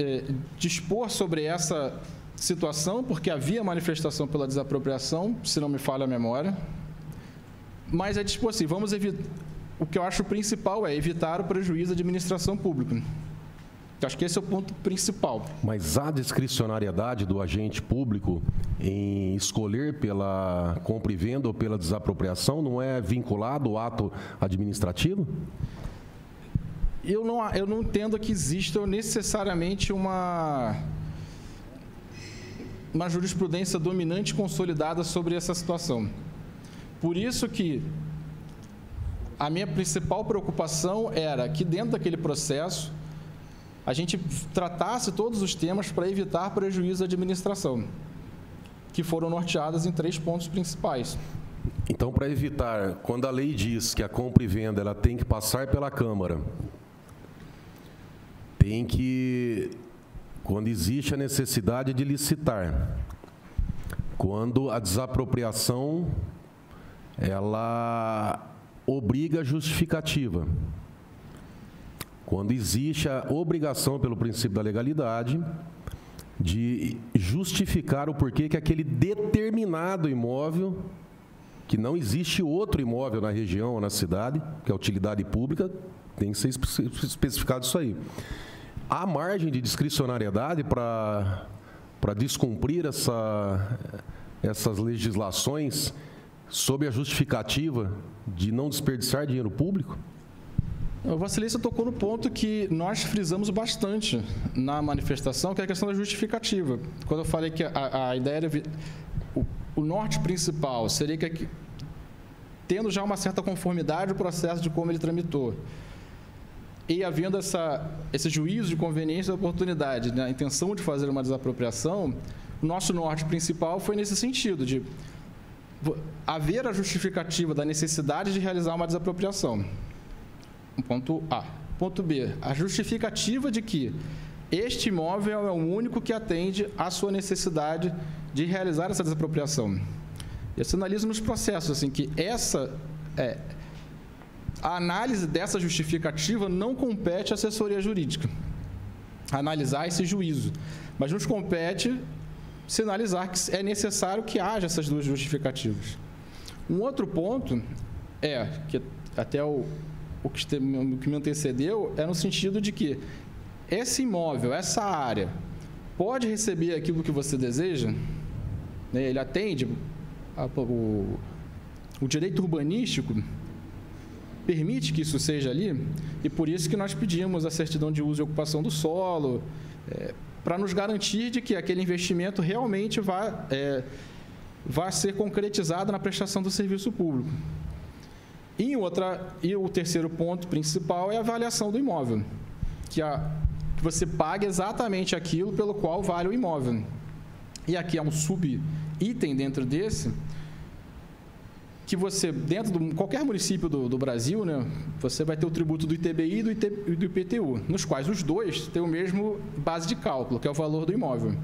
dispor sobre essa situação, porque havia manifestação pela desapropriação, se não me falha a memória, mas dispor assim, vamos evitar, o que eu acho principal é evitar o prejuízo à administração pública. Eu acho que esse é o ponto principal. Mas há discricionariedade do agente público em escolher pela compra e venda ou pela desapropriação? Não é vinculado ao ato administrativo? Eu não entendo que exista necessariamente uma jurisprudência dominante consolidada sobre essa situação. Por isso que a minha principal preocupação era que dentro daquele processo a gente tratasse todos os temas para evitar prejuízo à administração, que foram norteadas em 3 pontos principais. Então, para evitar, quando a lei diz que a compra e venda ela tem que passar pela Câmara, quando existe a necessidade de licitar, quando a desapropriação ela obriga a justificativa, quando existe a obrigação pelo princípio da legalidade de justificar o porquê que aquele determinado imóvel, que não existe outro imóvel na região ou na cidade, que é utilidade pública, tem que ser especificado isso aí. Há margem de discricionariedade para descumprir essas legislações sob a justificativa de não desperdiçar dinheiro público? Vossa Excelência tocou no ponto que nós frisamos bastante na manifestação, que é a questão da justificativa. Quando eu falei que a ideia era... O norte principal seria que, tendo já uma certa conformidade do processo de como ele tramitou, e havendo esse juízo de conveniência e oportunidade, né, a intenção de fazer uma desapropriação, o nosso norte principal foi nesse sentido, de haver a justificativa da necessidade de realizar uma desapropriação. Ponto A. Ponto B, a justificativa de que este imóvel é o único que atende à sua necessidade de realizar essa desapropriação. Eu sinalizo nos processos assim, que a análise dessa justificativa não compete à assessoria jurídica, analisar esse juízo, mas nos compete sinalizar que é necessário que haja essas duas justificativas. Um outro ponto que até o que me antecedeu é no sentido de que esse imóvel, essa área, pode receber aquilo que você deseja, né? Ele atende o direito urbanístico, permite que isso seja ali, e por isso que nós pedimos a certidão de uso e ocupação do solo, para nos garantir de que aquele investimento realmente vai ser concretizado na prestação do serviço público. E o terceiro ponto principal é a avaliação do imóvel, que você paga exatamente aquilo pelo qual vale o imóvel. E aqui é um sub-item dentro desse, que você, dentro de qualquer município do Brasil, né, você vai ter o tributo do ITBI e do IPTU, nos quais os dois têm o mesmo base de cálculo, que é o valor do imóvel.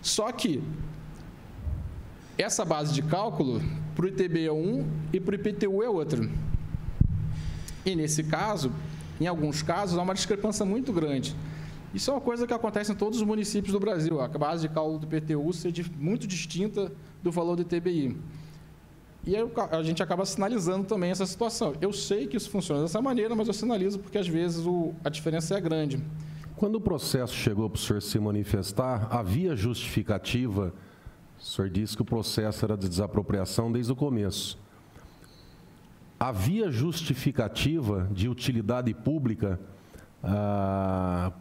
Só que essa base de cálculo, para o ITBI é um e para o IPTU é outro. E nesse caso, em alguns casos, há uma discrepância muito grande. Isso é uma coisa que acontece em todos os municípios do Brasil, a base de cálculo do IPTU ser muito distinta do valor do ITBI. E aí a gente acaba sinalizando também essa situação. Eu sei que isso funciona dessa maneira, mas eu sinalizo porque, às vezes, a diferença é grande. Quando o processo chegou para o senhor se manifestar, havia justificativa? O senhor disse que o processo era de desapropriação desde o começo. Havia justificativa de utilidade pública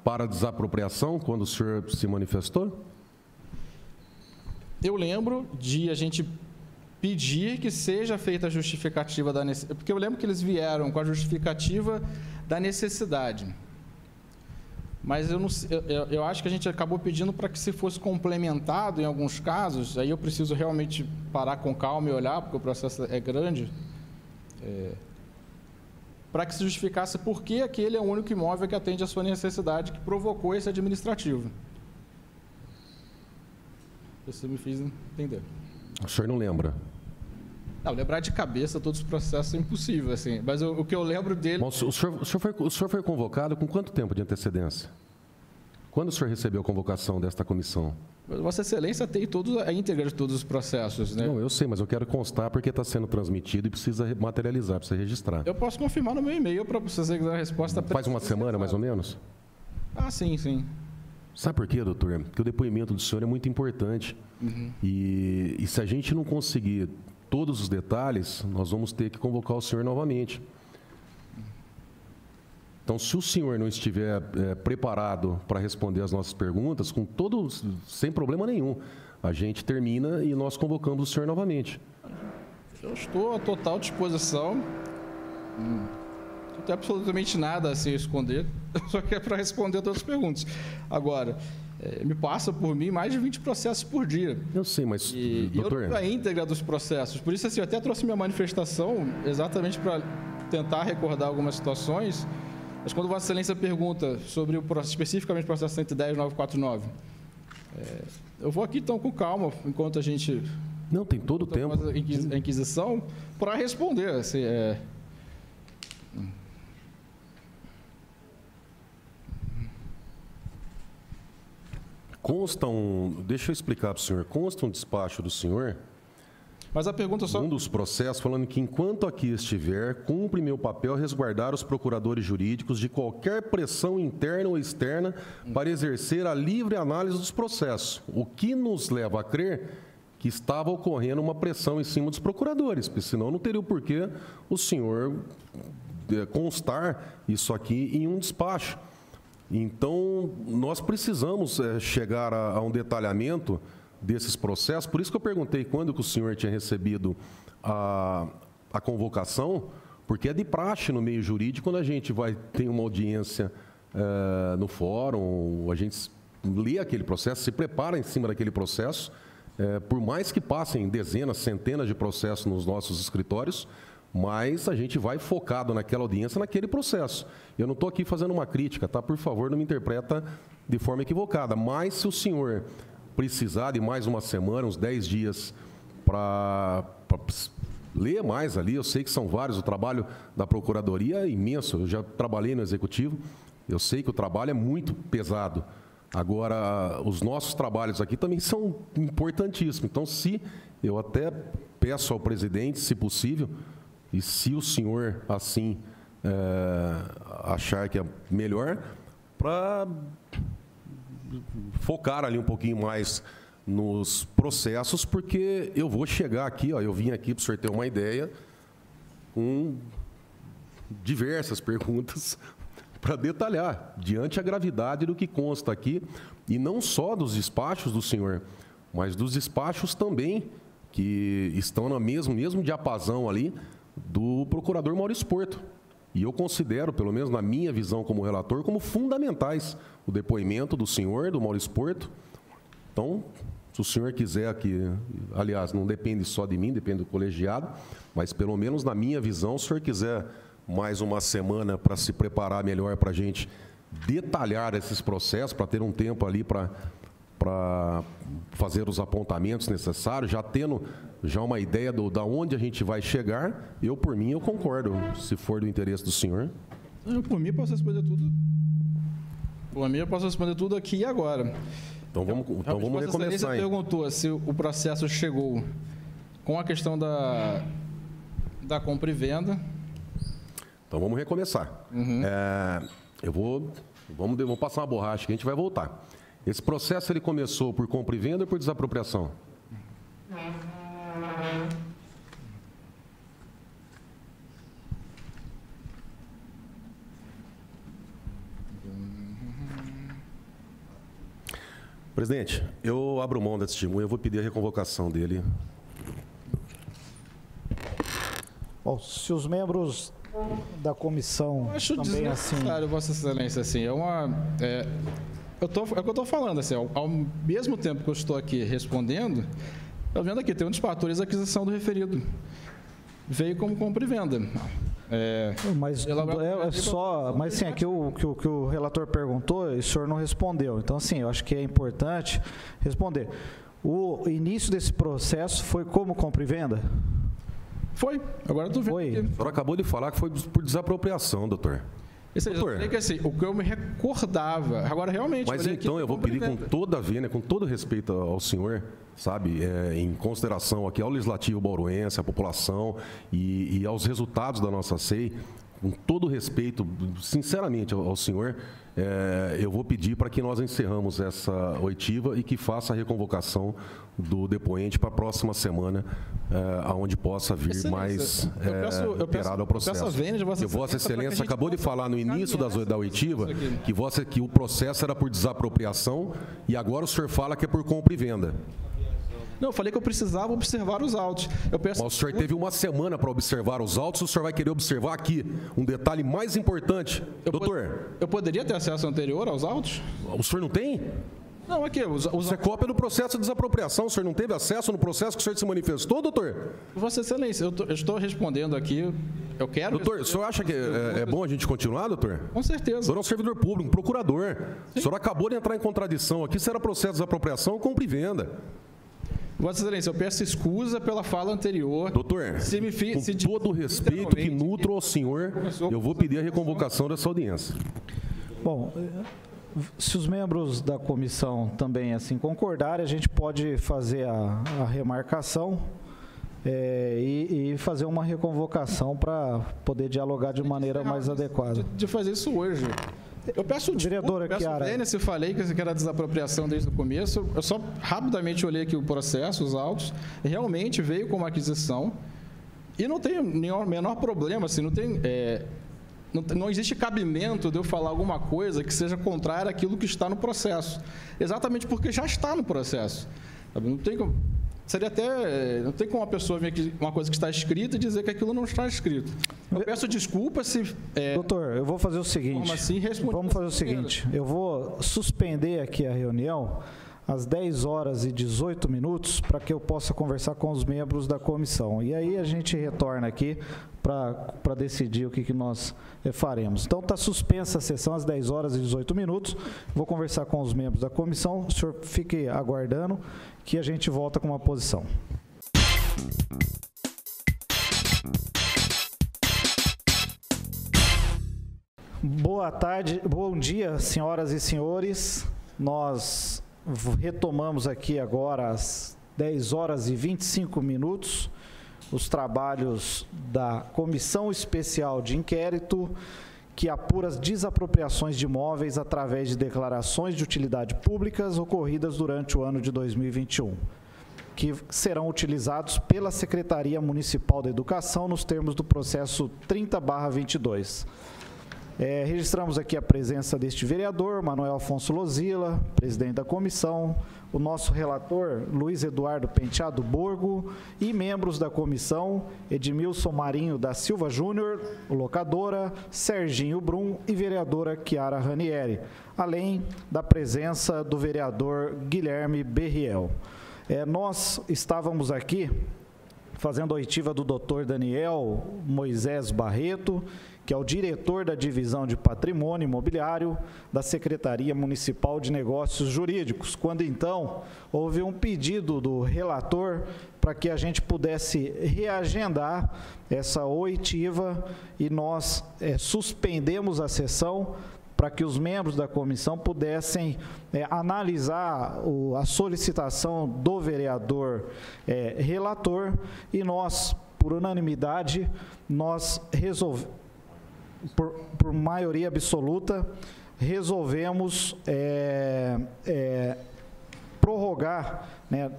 para desapropriação quando o senhor se manifestou? Eu lembro de a gente pedir que seja feita a justificativa da necessidade, porque eu lembro que eles vieram com a justificativa da necessidade. Mas eu acho que a gente acabou pedindo para que se fosse complementado em alguns casos, aí eu preciso realmente parar com calma e olhar, porque o processo é grande, para que se justificasse por que aquele é o único imóvel que atende à sua necessidade, que provocou esse administrativo. Você me fez entender. O senhor não lembra? Não, lembrar de cabeça todos os processos é impossível, assim. Mas o que eu lembro dele... Bom, o senhor foi convocado com quanto tempo de antecedência? Quando o senhor recebeu a convocação desta comissão? Vossa Excelência tem a íntegra de todos os processos, né? Não, eu sei, mas eu quero constar porque está sendo transmitido e precisa materializar, precisa registrar. Eu posso confirmar no meu e-mail para você dar a resposta... Faz uma semana, mais ou menos? Ah, sim, sim. Sabe por quê, doutor? Porque o depoimento do senhor é muito importante. Uhum. E se a gente não conseguir todos os detalhes, nós vamos ter que convocar o senhor novamente. Então, se o senhor não estiver preparado para responder as nossas perguntas, sem problema nenhum, a gente termina e nós convocamos o senhor novamente. Eu estou à total disposição. Não tem absolutamente nada a se esconder, só que é para responder todas as perguntas. Agora, me passa por mim mais de 20 processos por dia. Eu sei, mas, doutor... eu não a íntegra dos processos. Por isso, assim, eu até trouxe minha manifestação exatamente para tentar recordar algumas situações. Mas quando Vossa Excelência pergunta sobre especificamente o processo 110.949, eu vou aqui, então, com calma, enquanto a gente... Não, tem todo o tempo. A inquisição, para responder, assim, Deixa eu explicar para o senhor. Consta um despacho do senhor. Mas a pergunta só... Um dos processos falando que, enquanto aqui estiver, cumpre meu papel resguardar os procuradores jurídicos de qualquer pressão interna ou externa para exercer a livre análise dos processos. O que nos leva a crer que estava ocorrendo uma pressão em cima dos procuradores, porque senão não teria o porquê o senhor constar isso aqui em um despacho. Então, nós precisamos chegar a um detalhamento desses processos. Por isso que eu perguntei quando que o senhor tinha recebido a convocação, porque é de praxe no meio jurídico, quando a gente tem uma audiência no fórum, a gente lê aquele processo, se prepara em cima daquele processo, por mais que passem dezenas, centenas de processos nos nossos escritórios, mas a gente vai focado naquela audiência, naquele processo. Eu não estou aqui fazendo uma crítica, tá? Por favor, não me interpreta de forma equivocada. Mas se o senhor precisar de mais uma semana, uns 10 dias, para ler mais ali, eu sei que são vários, o trabalho da Procuradoria é imenso, eu já trabalhei no Executivo, eu sei que o trabalho é muito pesado. Agora, os nossos trabalhos aqui também são importantíssimos. Então, eu até peço ao presidente, se possível, e se o senhor assim achar que é melhor, para focar ali um pouquinho mais nos processos, porque eu vou chegar aqui, eu vim aqui para o senhor ter uma ideia, com diversas perguntas para detalhar, diante a gravidade do que consta aqui, e não só dos despachos do senhor, mas dos despachos também, que estão no mesmo diapasão ali, do procurador Maurício Porto. E eu considero, pelo menos na minha visão como relator, como fundamentais o depoimento do senhor, do Maurício Porto. Então, se o senhor quiser que, aliás, não depende só de mim, depende do colegiado, mas pelo menos na minha visão, se o senhor quiser mais uma semana para se preparar melhor para a gente detalhar esses processos, para ter um tempo ali para fazer os apontamentos necessários, já tendo uma ideia da onde a gente vai chegar, por mim, eu concordo, se for do interesse do senhor. Por mim, eu posso responder tudo. Por mim, eu posso responder tudo aqui e agora. Então vamos recomeçar. Você perguntou se o processo chegou com a questão da compra e venda. Então vamos recomeçar. Uhum. Vamos passar uma borracha que a gente vai voltar. Esse processo ele começou por compra e venda ou por desapropriação? Presidente, eu abro mão desse testemunho, eu vou pedir a reconvocação dele. Bom, se os membros da comissão acho também assim... Vossa Excelência, assim, é o que eu estou falando, assim, ao mesmo tempo que eu estou aqui respondendo, eu vendo aqui, tem um despacho, autoriza a aquisição do referido. Veio como compra e venda. Mas sim, aqui o que o relator perguntou, o senhor não respondeu. Então, assim, eu acho que é importante responder. O início desse processo foi como compra e venda? Foi. Agora eu estou vendo. Foi. O senhor acabou de falar que foi por desapropriação, doutor. Que, assim, o que eu me recordava, agora realmente... Mas então eu vou pedir com toda a vênia, com todo respeito ao senhor, sabe, em consideração aqui ao Legislativo bauruense, à população e aos resultados da nossa SEI, com todo respeito, sinceramente, ao senhor, eu vou pedir para que nós encerramos essa oitiva e que faça a reconvocação do depoente para a próxima semana, aonde possa vir mais inteirado ao processo. E Vossa Excelência acabou de falar no início da oitiva que o processo era por desapropriação e agora o senhor fala que é por compra e venda. Não, eu falei que eu precisava observar os autos. Mas o senhor teve uma semana para observar os autos, o senhor vai querer observar aqui um detalhe mais importante. Doutor. Eu poderia ter acesso anterior aos autos? O senhor não tem? Não, aqui. Isso é cópia do processo de desapropriação. O senhor não teve acesso no processo que o senhor se manifestou, doutor? Vossa Excelência, eu estou respondendo aqui. Eu quero... Doutor, o senhor acha que é bom a gente continuar, doutor? Com certeza. O senhor é um servidor público, um procurador. Sim. O senhor acabou de entrar em contradição aqui. Se era processo de desapropriação, compra e venda. Vossa Excelência, eu peço escusa pela fala anterior. Doutor, com todo o respeito que nutro ao senhor, eu vou pedir a reconvocação dessa audiência. Bom, se os membros da comissão também assim concordarem, a gente pode fazer a remarcação e fazer uma reconvocação para poder dialogar de maneira mais adequada. De fazer isso hoje. Eu peço desculpa, se eu falei que era desapropriação desde o começo. Eu só rapidamente olhei aqui o processo, os autos, realmente veio como aquisição e não tem nenhum menor problema, assim, não existe cabimento de eu falar alguma coisa que seja contrária àquilo que está no processo, exatamente porque já está no processo. Não tem como... não tem como uma pessoa vir aqui, uma coisa que está escrita e dizer que aquilo não está escrito. Eu peço desculpa se... Doutor, eu vou fazer o seguinte. Assim, vamos fazer o seguinte. Eu vou suspender aqui a reunião às 10 horas e 18 minutos, para que eu possa conversar com os membros da comissão. E aí a gente retorna aqui para decidir o que nós faremos. Então, está suspensa a sessão às 10 horas e 18 minutos. Vou conversar com os membros da comissão. O senhor fique aguardando que a gente volta com uma posição. Boa tarde, bom dia, senhoras e senhores. Nós retomamos aqui agora às 10 horas e 25 minutos os trabalhos da Comissão Especial de Inquérito que apura as desapropriações de imóveis através de declarações de utilidade públicas ocorridas durante o ano de 2021, que serão utilizados pela Secretaria Municipal da Educação nos termos do processo 30/22. Registramos aqui a presença deste vereador, Manuel Afonso Lozila, presidente da comissão, o nosso relator, Luiz Eduardo Penteado Borgo, e membros da comissão, Edmilson Marinho da Silva Júnior, locadora, Serginho Brum e vereadora Chiara Ranieri, além da presença do vereador Guilherme Berriel. Nós estávamos aqui fazendo a oitiva do Dr. Daniel Moisés Barreto, que é o diretor da Divisão de Patrimônio Imobiliário da Secretaria Municipal de Negócios Jurídicos, quando então houve um pedido do relator para que a gente pudesse reagendar essa oitiva e nós suspendemos a sessão para que os membros da comissão pudessem analisar a solicitação do vereador relator e nós, por unanimidade, nós resolvemos, por maioria absoluta, resolvemos prorrogar,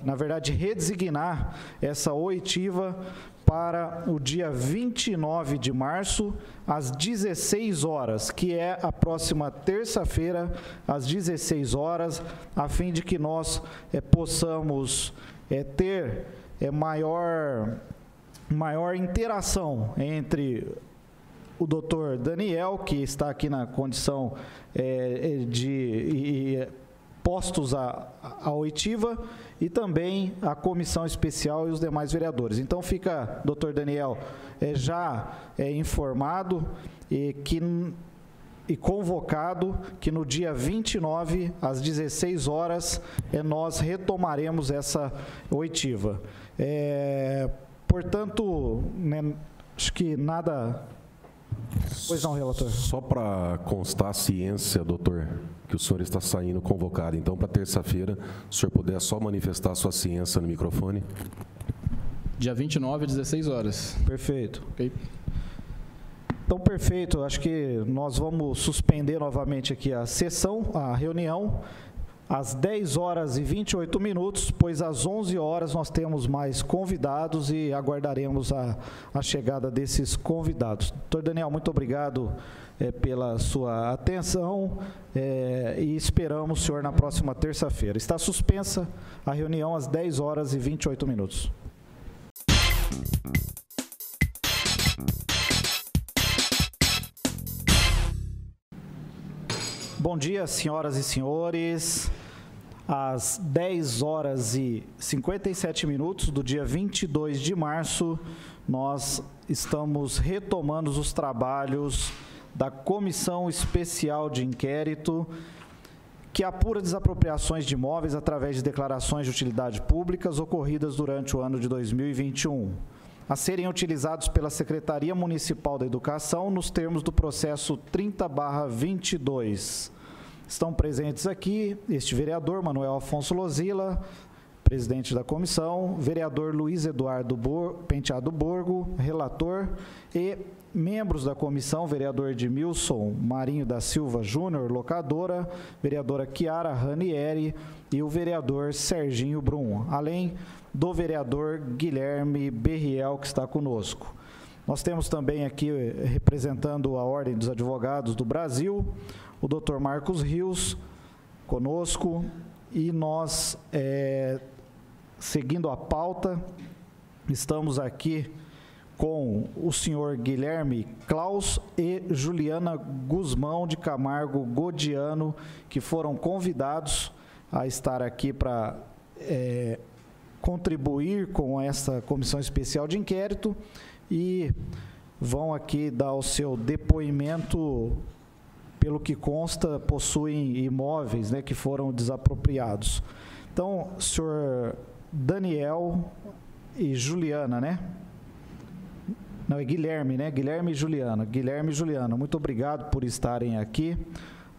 na verdade, redesignar essa oitiva para o dia 29 de março, às 16 horas, que é a próxima terça-feira, às 16 horas, a fim de que nós possamos ter maior interação entre o doutor Daniel, que está aqui na condição de postos à oitiva, e também a comissão especial e os demais vereadores. Então fica, doutor Daniel, já informado e convocado que no dia 29, às 16 horas, nós retomaremos essa oitiva. Portanto, acho que nada... Pois não, relator. Só para constar a ciência, doutor, que o senhor está saindo convocado. Então, para terça-feira, se o senhor puder só manifestar a sua ciência no microfone. Dia 29, às 16 horas. Perfeito. Ok. Então, perfeito. Acho que nós vamos suspender novamente aqui a sessão, a reunião, às 10 horas e 28 minutos, pois às 11 horas nós temos mais convidados e aguardaremos a chegada desses convidados. Doutor Daniel, muito obrigado pela sua atenção e esperamos o senhor na próxima terça-feira. Está suspensa a reunião às 10 horas e 28 minutos. Bom dia, senhoras e senhores. Às 10 horas e 57 minutos do dia 22 de março, nós estamos retomando os trabalhos da Comissão Especial de Inquérito, que apura desapropriações de imóveis através de declarações de utilidade públicas ocorridas durante o ano de 2021, a serem utilizados pela Secretaria Municipal da Educação nos termos do processo 30/22. Estão presentes aqui este vereador, Manuel Afonso Lozila, presidente da comissão, vereador Luiz Eduardo Penteado Borgo, relator, e membros da comissão, vereador Edmilson Marinho da Silva Júnior, locadora, vereadora Chiara Ranieri e o vereador Serginho Brum, além do vereador Guilherme Berriel, que está conosco. Nós temos também aqui, representando a Ordem dos Advogados do Brasil, o Dr. Marcos Rios, conosco, e nós, seguindo a pauta, estamos aqui com o senhor Guilherme Klaus e Juliana Guzmão de Camargo Godiano, que foram convidados a estar aqui para contribuir com essa comissão especial de inquérito e vão aqui dar o seu depoimento. Pelo que consta, possuem imóveis, né, que foram desapropriados. Então, senhor Daniel e Juliana, né? Não, é Guilherme, né? Guilherme e Juliana. Guilherme e Juliana, muito obrigado por estarem aqui.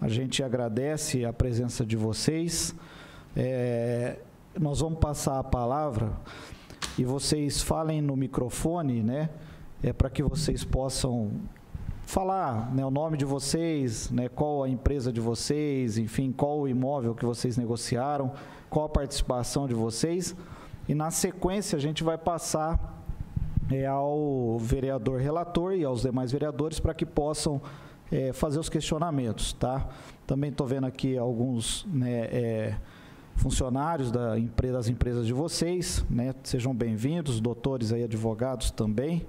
A gente agradece a presença de vocês. Nós vamos passar a palavra e vocês falem no microfone, né? Para que vocês possam falar, né, o nome de vocês, né, qual a empresa de vocês, enfim, qual o imóvel que vocês negociaram, qual a participação de vocês. E na sequência a gente vai passar ao vereador relator e aos demais vereadores para que possam fazer os questionamentos, tá? Também estou vendo aqui alguns, né, funcionários das empresas de vocês, né? Sejam bem-vindos, doutores aí, advogados também.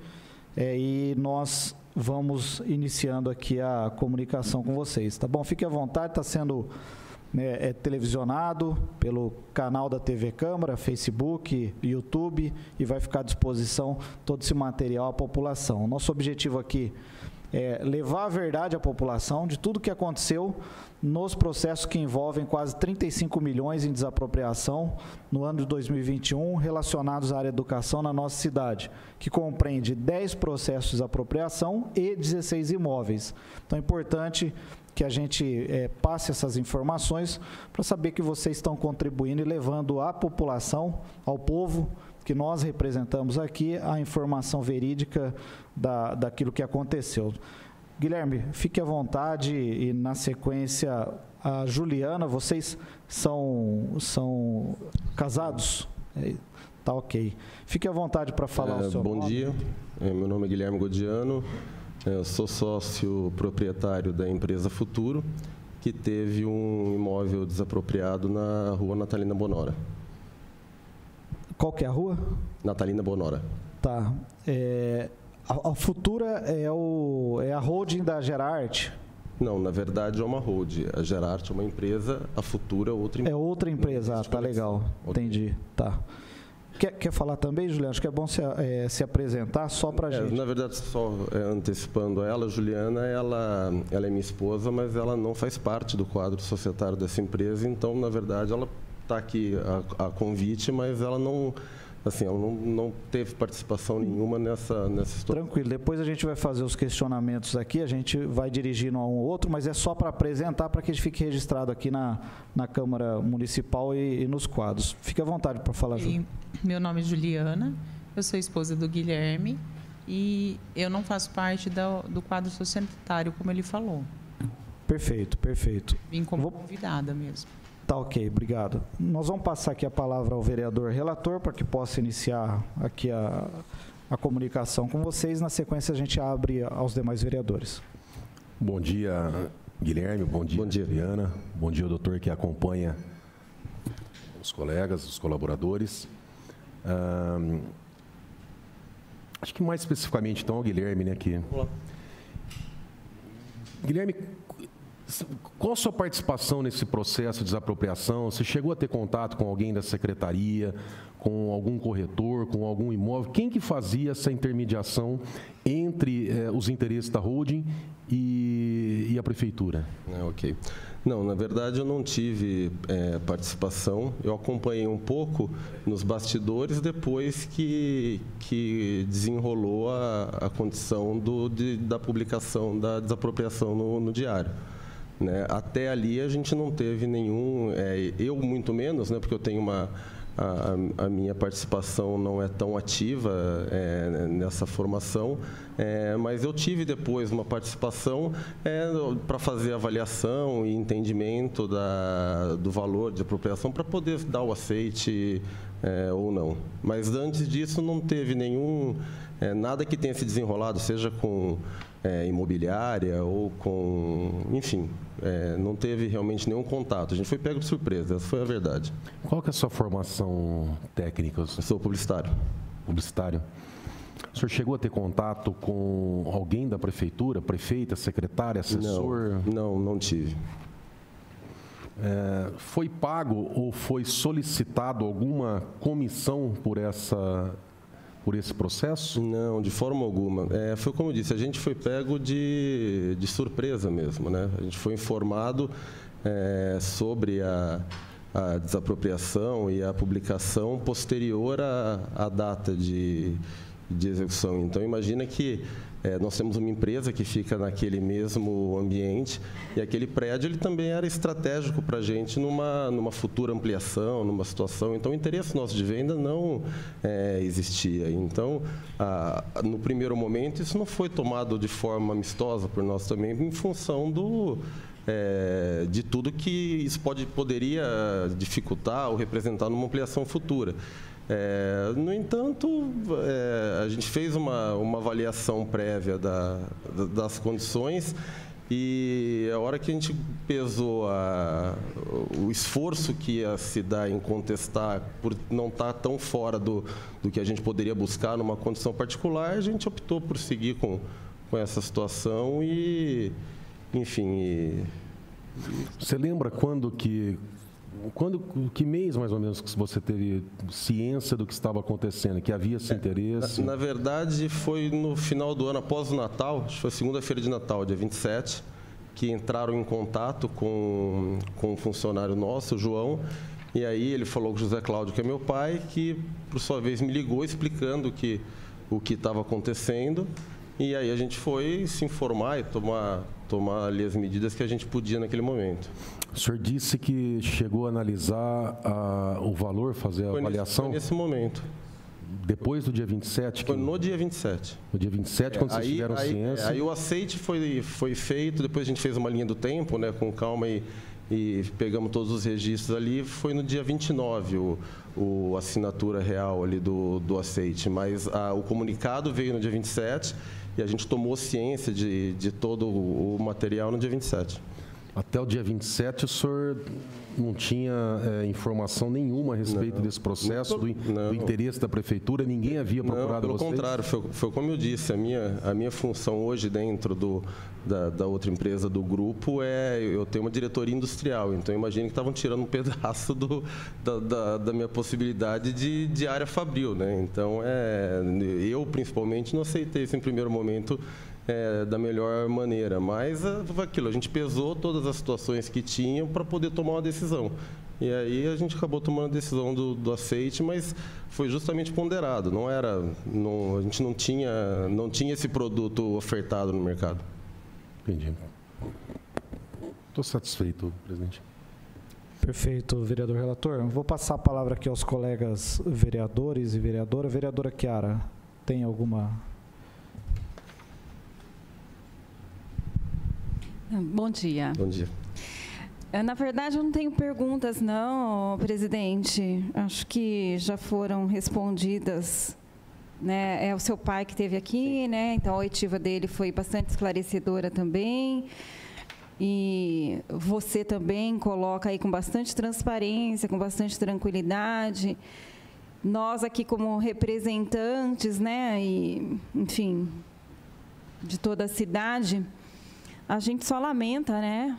E nós vamos iniciando aqui a comunicação com vocês, tá bom? Fique à vontade, está sendo televisionado pelo canal da TV Câmara, Facebook, YouTube, e vai ficar à disposição todo esse material à população. Nosso objetivo aqui é levar a verdade à população de tudo que aconteceu nos processos que envolvem quase 35 milhões em desapropriação no ano de 2021 relacionados à área de educação na nossa cidade, que compreende 10 processos de desapropriação e 16 imóveis. Então é importante que a gente passe essas informações para saber que vocês estão contribuindo e levando à população, ao povo que nós representamos aqui, a informação verídica daquilo que aconteceu. Guilherme, fique à vontade e, na sequência, a Juliana, vocês são casados? Tá ok. Fique à vontade para falar o seu nome. Bom dia, meu nome é Guilherme Godiano, eu sou sócio proprietário da empresa Futuro, que teve um imóvel desapropriado na rua Natalina Bonora. Qual que é a rua? Natalina Bonora. Tá. A Futura é a holding da Gerarte? Não, na verdade é uma holding. A Gerarte é uma empresa, a Futura é outra empresa. É outra empresa, tá legal. Entendi, tá. Quer falar também, Juliana? Acho que é bom se apresentar só para a gente. Na verdade, só antecipando ela, a Juliana, ela é minha esposa, mas ela não faz parte do quadro societário dessa empresa, então, na verdade, ela está aqui a convite, mas ela não teve participação nenhuma nessa situação. Tranquilo, depois a gente vai fazer os questionamentos aqui, a gente vai dirigindo a um ou outro, mas é só para apresentar, para que a gente fique registrado aqui na Câmara Municipal e nos quadros. Fique à vontade para falar, Ju. Meu nome é Juliana, eu sou esposa do Guilherme e eu não faço parte do quadro societário, como ele falou. Perfeito, perfeito. Vim como convidada mesmo. Tá ok, obrigado. Nós vamos passar aqui a palavra ao vereador relator para que possa iniciar aqui a comunicação com vocês. Na sequência, a gente abre aos demais vereadores. Bom dia, Guilherme. Bom dia, Juliana. Bom dia, doutor que acompanha os colegas, os colaboradores. Acho que mais especificamente, então, o Guilherme, né? Olá. Guilherme, qual a sua participação nesse processo de desapropriação? Você chegou a ter contato com alguém da secretaria, com algum corretor, com algum imóvel? Quem que fazia essa intermediação entre os interesses da holding e a prefeitura? Ok. Não, na verdade eu não tive participação. Eu acompanhei um pouco nos bastidores depois que desenrolou a condição da publicação da desapropriação no diário. Né? Até ali a gente não teve nenhum, eu muito menos, né, porque eu tenho a minha participação não é tão ativa nessa formação, mas eu tive depois uma participação para fazer avaliação e entendimento do valor de apropriação para poder dar o aceite ou não. Mas antes disso não teve nada que tenha se desenrolado, seja com imobiliária ou com, enfim, não teve realmente nenhum contato. A gente foi pego de surpresa, essa foi a verdade. Qual que é a sua formação técnica? Eu sou publicitário. Publicitário. O senhor chegou a ter contato com alguém da prefeitura, prefeita, secretária, assessor? Não tive. Foi pago ou foi solicitado alguma comissão por esse processo? Não, de forma alguma. Foi como eu disse, a gente foi pego de surpresa mesmo, né? A gente foi informado sobre a desapropriação e a publicação posterior à data de execução. Então, imagina que nós temos uma empresa que fica naquele mesmo ambiente e aquele prédio ele também era estratégico para a gente numa futura ampliação, numa situação. Então, o interesse nosso de venda não existia. Então, no primeiro momento, isso não foi tomado de forma amistosa por nós também, em função de tudo que isso poderia dificultar ou representar numa ampliação futura. No entanto, a gente fez uma avaliação prévia das condições e a hora que a gente pesou o esforço que ia se dar em contestar por não estar tão fora do que a gente poderia buscar numa condição particular, a gente optou por seguir com essa situação e, enfim... Você lembra que mês, mais ou menos, que você teve ciência do que estava acontecendo, que havia esse interesse? Na verdade, foi no final do ano, após o Natal, acho que foi segunda-feira de Natal, dia 27, que entraram em contato com um funcionário nosso, o João, e aí ele falou com o José Cláudio, que é meu pai, que, por sua vez, me ligou explicando o que estava acontecendo, e aí a gente foi se informar e tomar ali as medidas que a gente podia naquele momento. O senhor disse que chegou a analisar o valor, fazer a avaliação? Foi nesse momento. Depois do dia 27? Foi no dia 27. No dia 27, quando vocês tiveram ciência? Aí o aceite foi feito, depois a gente fez uma linha do tempo, né, com calma e pegamos todos os registros ali. Foi no dia 29 a assinatura real ali do aceite, mas o comunicado veio no dia 27 e a gente tomou ciência de todo o material no dia 27. Até o dia 27, o senhor não tinha informação nenhuma a respeito desse processo, do interesse da prefeitura? Ninguém havia procurado vocês? Pelo contrário, foi como eu disse, a minha função hoje dentro da outra empresa do grupo eu tenho uma diretoria industrial, então imagine que estavam tirando um pedaço da minha possibilidade de área fabril, né? Então, eu principalmente não aceitei isso em primeiro momento da melhor maneira, mas aquilo, a gente pesou todas as situações que tinham para poder tomar uma decisão. E aí a gente acabou tomando a decisão do aceite, mas foi justamente ponderado, a gente não tinha esse produto ofertado no mercado. Entendi. Estou satisfeito, presidente. Perfeito, vereador relator. Vou passar a palavra aqui aos colegas vereadores e vereadora. Vereadora Chiara, tem alguma... Bom dia. Bom dia. Na verdade, eu não tenho perguntas, não, presidente. Acho que já foram respondidas. Né? É o seu pai que esteve aqui, né? Então a oitiva dele foi bastante esclarecedora também. E você também coloca aí com bastante transparência, com bastante tranquilidade. Nós aqui como representantes, né? E, enfim, de toda a cidade, a gente só lamenta, né?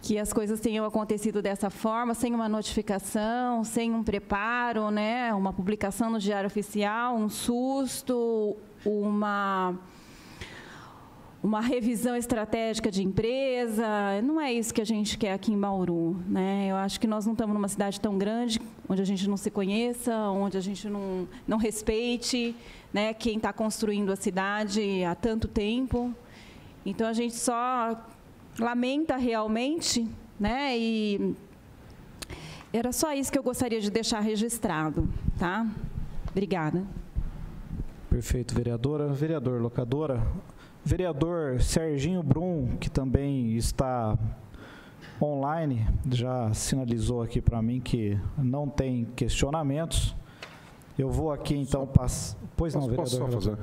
Que as coisas tenham acontecido dessa forma, sem uma notificação, sem um preparo, né? Uma publicação no Diário Oficial, um susto, uma revisão estratégica de empresa. Não é isso que a gente quer aqui em Bauru, né? Eu acho que nós não estamos numa cidade tão grande, onde a gente não se conheça, onde a gente não respeite, né, quem está construindo a cidade há tanto tempo. Então, a gente só lamenta realmente, né? E era só isso que eu gostaria de deixar registrado, tá? Obrigada. Perfeito, vereadora. Vereador locadora. Vereador Serginho Brum, que também está online, já sinalizou aqui para mim que não tem questionamentos. Eu vou aqui, então, passar... Pois não, vereador. Posso só fazer?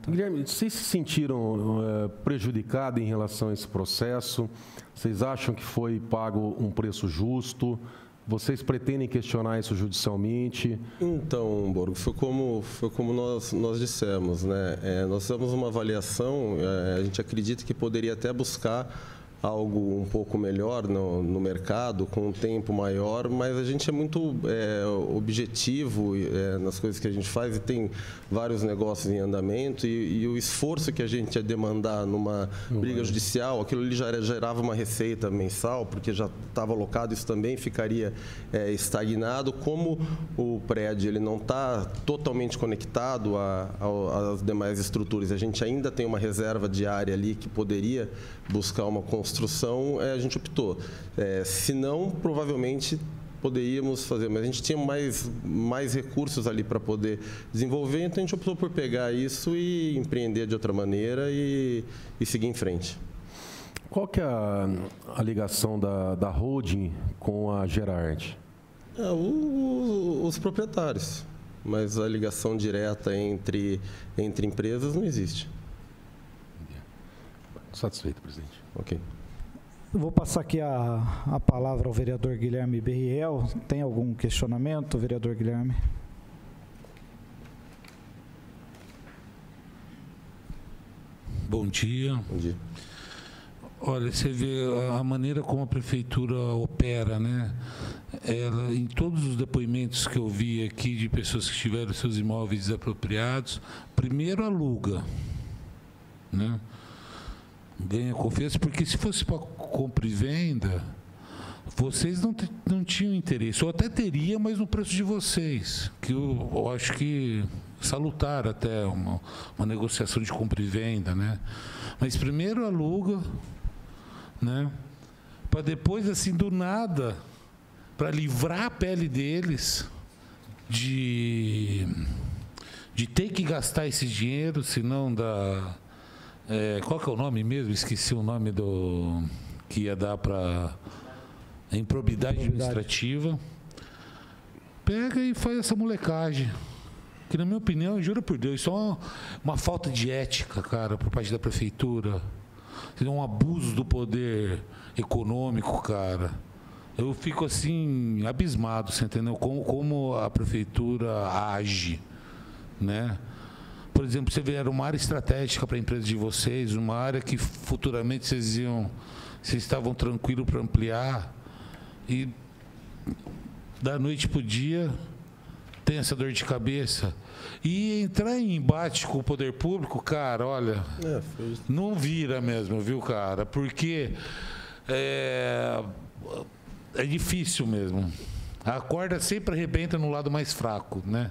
Guilherme, vocês se sentiram prejudicados em relação a esse processo? Vocês acham que foi pago um preço justo? Vocês pretendem questionar isso judicialmente? Então, Borgo, foi como nós dissemos, né? Nós fizemos uma avaliação, a gente acredita que poderia até buscar algo um pouco melhor no mercado, com um tempo maior, mas a gente é muito objetivo nas coisas que a gente faz e tem vários negócios em andamento e o esforço que a gente ia demandar numa briga judicial, aquilo ali já gerava uma receita mensal, porque já estava alocado, isso também ficaria estagnado. Como o prédio ele não está totalmente conectado às demais estruturas, a gente ainda tem uma reserva de área ali que poderia buscar uma construção, a gente optou. Se não, provavelmente poderíamos fazer, mas a gente tinha mais recursos ali para poder desenvolver, então a gente optou por pegar isso e empreender de outra maneira e seguir em frente. Qual que é a ligação da holding com a Gerard? Os proprietários, mas a ligação direta entre empresas não existe. Satisfeito, presidente. Ok. Vou passar aqui a palavra ao vereador Guilherme Berriel. Tem algum questionamento, vereador Guilherme? Bom dia. Bom dia. Olha, você vê a maneira como a prefeitura opera, né? Ela, em todos os depoimentos que eu vi aqui de pessoas que tiveram seus imóveis desapropriados, primeiro aluga, né? Ganha confiança, porque se fosse para compra e venda, vocês não tinham interesse, ou até teria, mas no preço de vocês, que eu acho que salutar até uma negociação de compra e venda, né? Mas primeiro aluga, né? Para depois, assim, do nada, para livrar a pele deles de ter que gastar esse dinheiro, senão dá... qual que é o nome mesmo? Esqueci o nome que ia dar para improbidade administrativa. Pega e faz essa molecagem. Que, na minha opinião, eu juro por Deus, isso é uma falta de ética, cara, por parte da prefeitura. É um abuso do poder econômico, cara. Eu fico, assim, abismado, você entendeu? Como a prefeitura age, né? Por exemplo, você vê, era uma área estratégica para a empresa de vocês, uma área que futuramente vocês estavam tranquilos para ampliar, e da noite para o dia tem essa dor de cabeça. E entrar em embate com o poder público, cara, olha, não vira mesmo, viu, cara? Porque é difícil mesmo. A corda sempre arrebenta no lado mais fraco, né?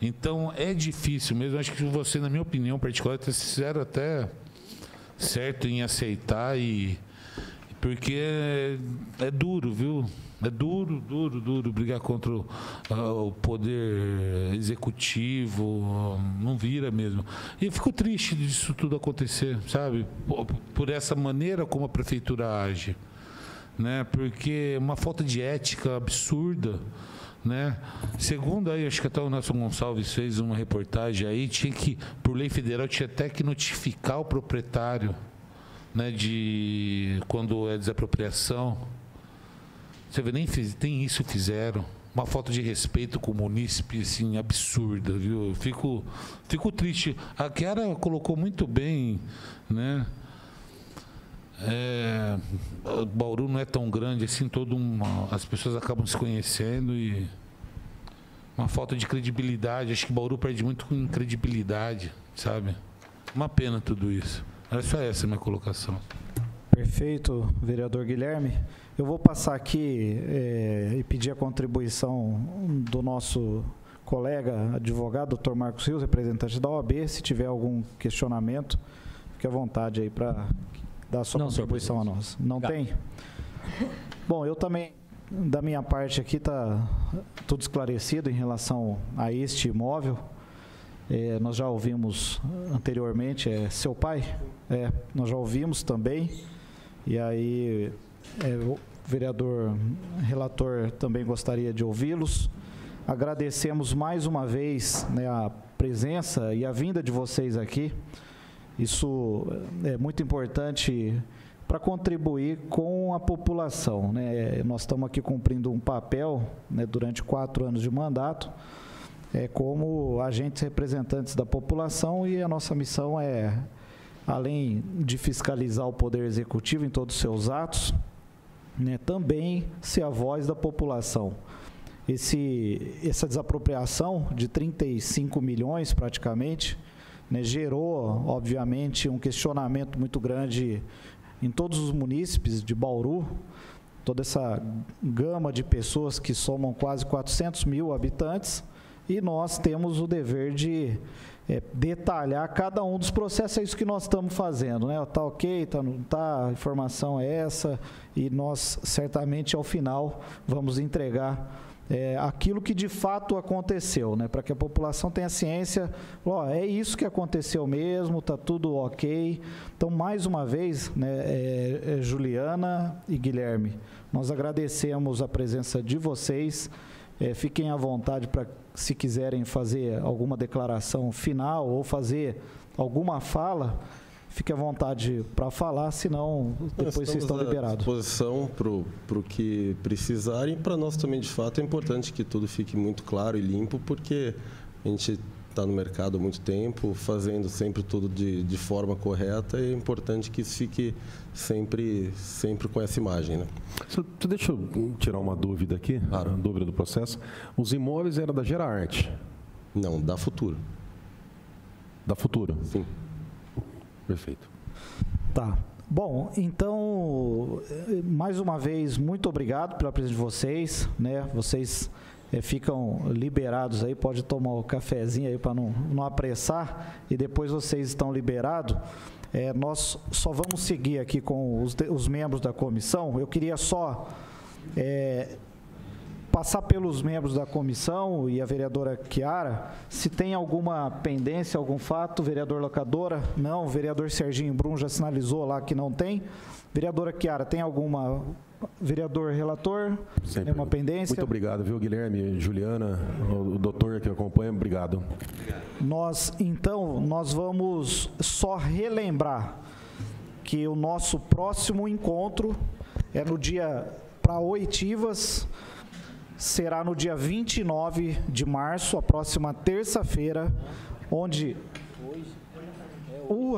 Então, é difícil mesmo. Acho que você, na minha opinião particular, fizeram até certo em aceitar, porque é duro, viu? É duro brigar contra o poder executivo, não vira mesmo. E eu fico triste disso tudo acontecer, sabe? Por essa maneira como a prefeitura age, né? Porque uma falta de ética absurda, né? Segundo aí, acho que até o Nelson Gonçalves fez uma reportagem aí, tinha que, por lei federal, tinha até que notificar o proprietário, né, de quando é desapropriação. Você vê, nem isso fizeram. Uma falta de respeito com o munícipe, assim, absurda, viu? Eu fico triste. A Chiara colocou muito bem, né? Bauru não é tão grande assim, as pessoas acabam se conhecendo e uma falta de credibilidade. Acho que Bauru perde muito com credibilidade, sabe? Uma pena tudo isso. Era só essa a minha colocação. Perfeito, vereador Guilherme. Eu vou passar aqui e pedir a contribuição do nosso colega advogado, doutor Marcos Rios, representante da OAB. Se tiver algum questionamento, fique à vontade aí para dar a sua contribuição a nós. Não tem? Bom, eu também, da minha parte aqui, está tudo esclarecido em relação a este imóvel. Nós já ouvimos anteriormente, seu pai? Nós já ouvimos também. E aí, o vereador relator também gostaria de ouvi-los. Agradecemos mais uma vez, né, a presença e a vinda de vocês aqui. Isso é muito importante para contribuir com a população, né? Nós estamos aqui cumprindo um papel, né, durante 4 anos de mandato, como agentes representantes da população, e a nossa missão é além de fiscalizar o Poder Executivo em todos os seus atos, né, também ser a voz da população. Essa desapropriação de 35 milhões praticamente, né, gerou, obviamente, um questionamento muito grande em todos os munícipes de Bauru, toda essa gama de pessoas que somam quase 400 mil habitantes, e nós temos o dever de detalhar cada um dos processos. É isso que nós estamos fazendo, né? Está ok, não está, a informação é essa, e nós certamente ao final vamos entregar aquilo que de fato aconteceu, né? Para que a população tenha ciência, é isso que aconteceu mesmo, está tudo ok. Então, mais uma vez, né, Juliana e Guilherme, nós agradecemos a presença de vocês. Fiquem à vontade para, se quiserem fazer alguma declaração final ou fazer alguma fala, fique à vontade para falar, senão depois vocês estão liberados. À disposição para o que precisarem. Para nós também, de fato, é importante que tudo fique muito claro e limpo, porque a gente está no mercado há muito tempo, fazendo sempre tudo de forma correta, e é importante que isso fique sempre com essa imagem, né? Deixa eu tirar uma dúvida aqui, claro. A dúvida do processo. Os imóveis eram da Geraarte? Não, da Futuro. Da Futuro? Sim. Perfeito. Tá. Bom, então, mais uma vez, muito obrigado pela presença de vocês, né? Vocês ficam liberados aí, pode tomar o cafezinho aí para não apressar, e depois vocês estão liberados. Nós só vamos seguir aqui com os membros da comissão. Eu queria só passar pelos membros da comissão e a vereadora Chiara, se tem alguma pendência, algum fato. Vereador Locadora? Não. Vereador Serginho Brum já sinalizou lá que não tem. Vereadora Chiara, tem alguma? Vereador Relator? Sempre. Tem uma pendência? Muito obrigado, viu, Guilherme, Juliana, o doutor que acompanha, obrigado. Nós vamos só relembrar que o nosso próximo encontro é no dia, para oitivas, será no dia 29 de março, a próxima terça-feira, onde...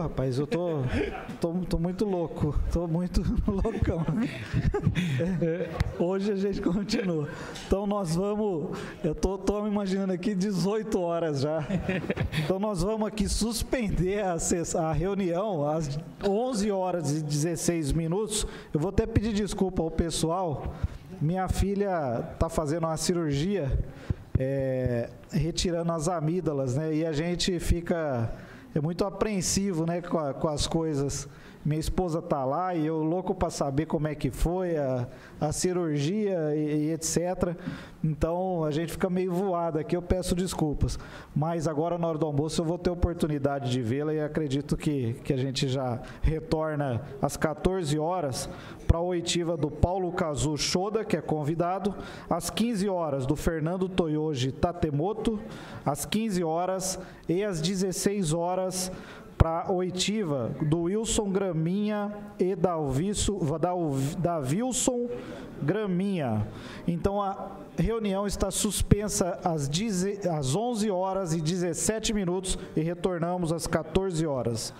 rapaz, eu tô muito louco, tô muito loucão. Hoje a gente continua. Então nós vamos, eu tô me imaginando aqui 18 horas já. Então nós vamos aqui suspender a reunião às 11 horas e 16 minutos. Eu vou até pedir desculpa ao pessoal. Minha filha está fazendo uma cirurgia, retirando as amígdalas, né? E a gente fica muito apreensivo, né, com as coisas. Minha esposa está lá e eu louco para saber como é que foi a cirurgia e etc. Então, a gente fica meio voado aqui, eu peço desculpas. Mas agora, na hora do almoço, eu vou ter oportunidade de vê-la, e acredito que a gente já retorna às 14 horas para a oitiva do Paulo Kazu Shoda, que é convidado, às 15 horas do Fernando Toyoji Tatemoto, às 15 horas e às 16 horas para a oitiva do Wilson Graminha e da Wilson Graminha. Então, a reunião está suspensa às 11 horas e 17 minutos e retornamos às 14 horas.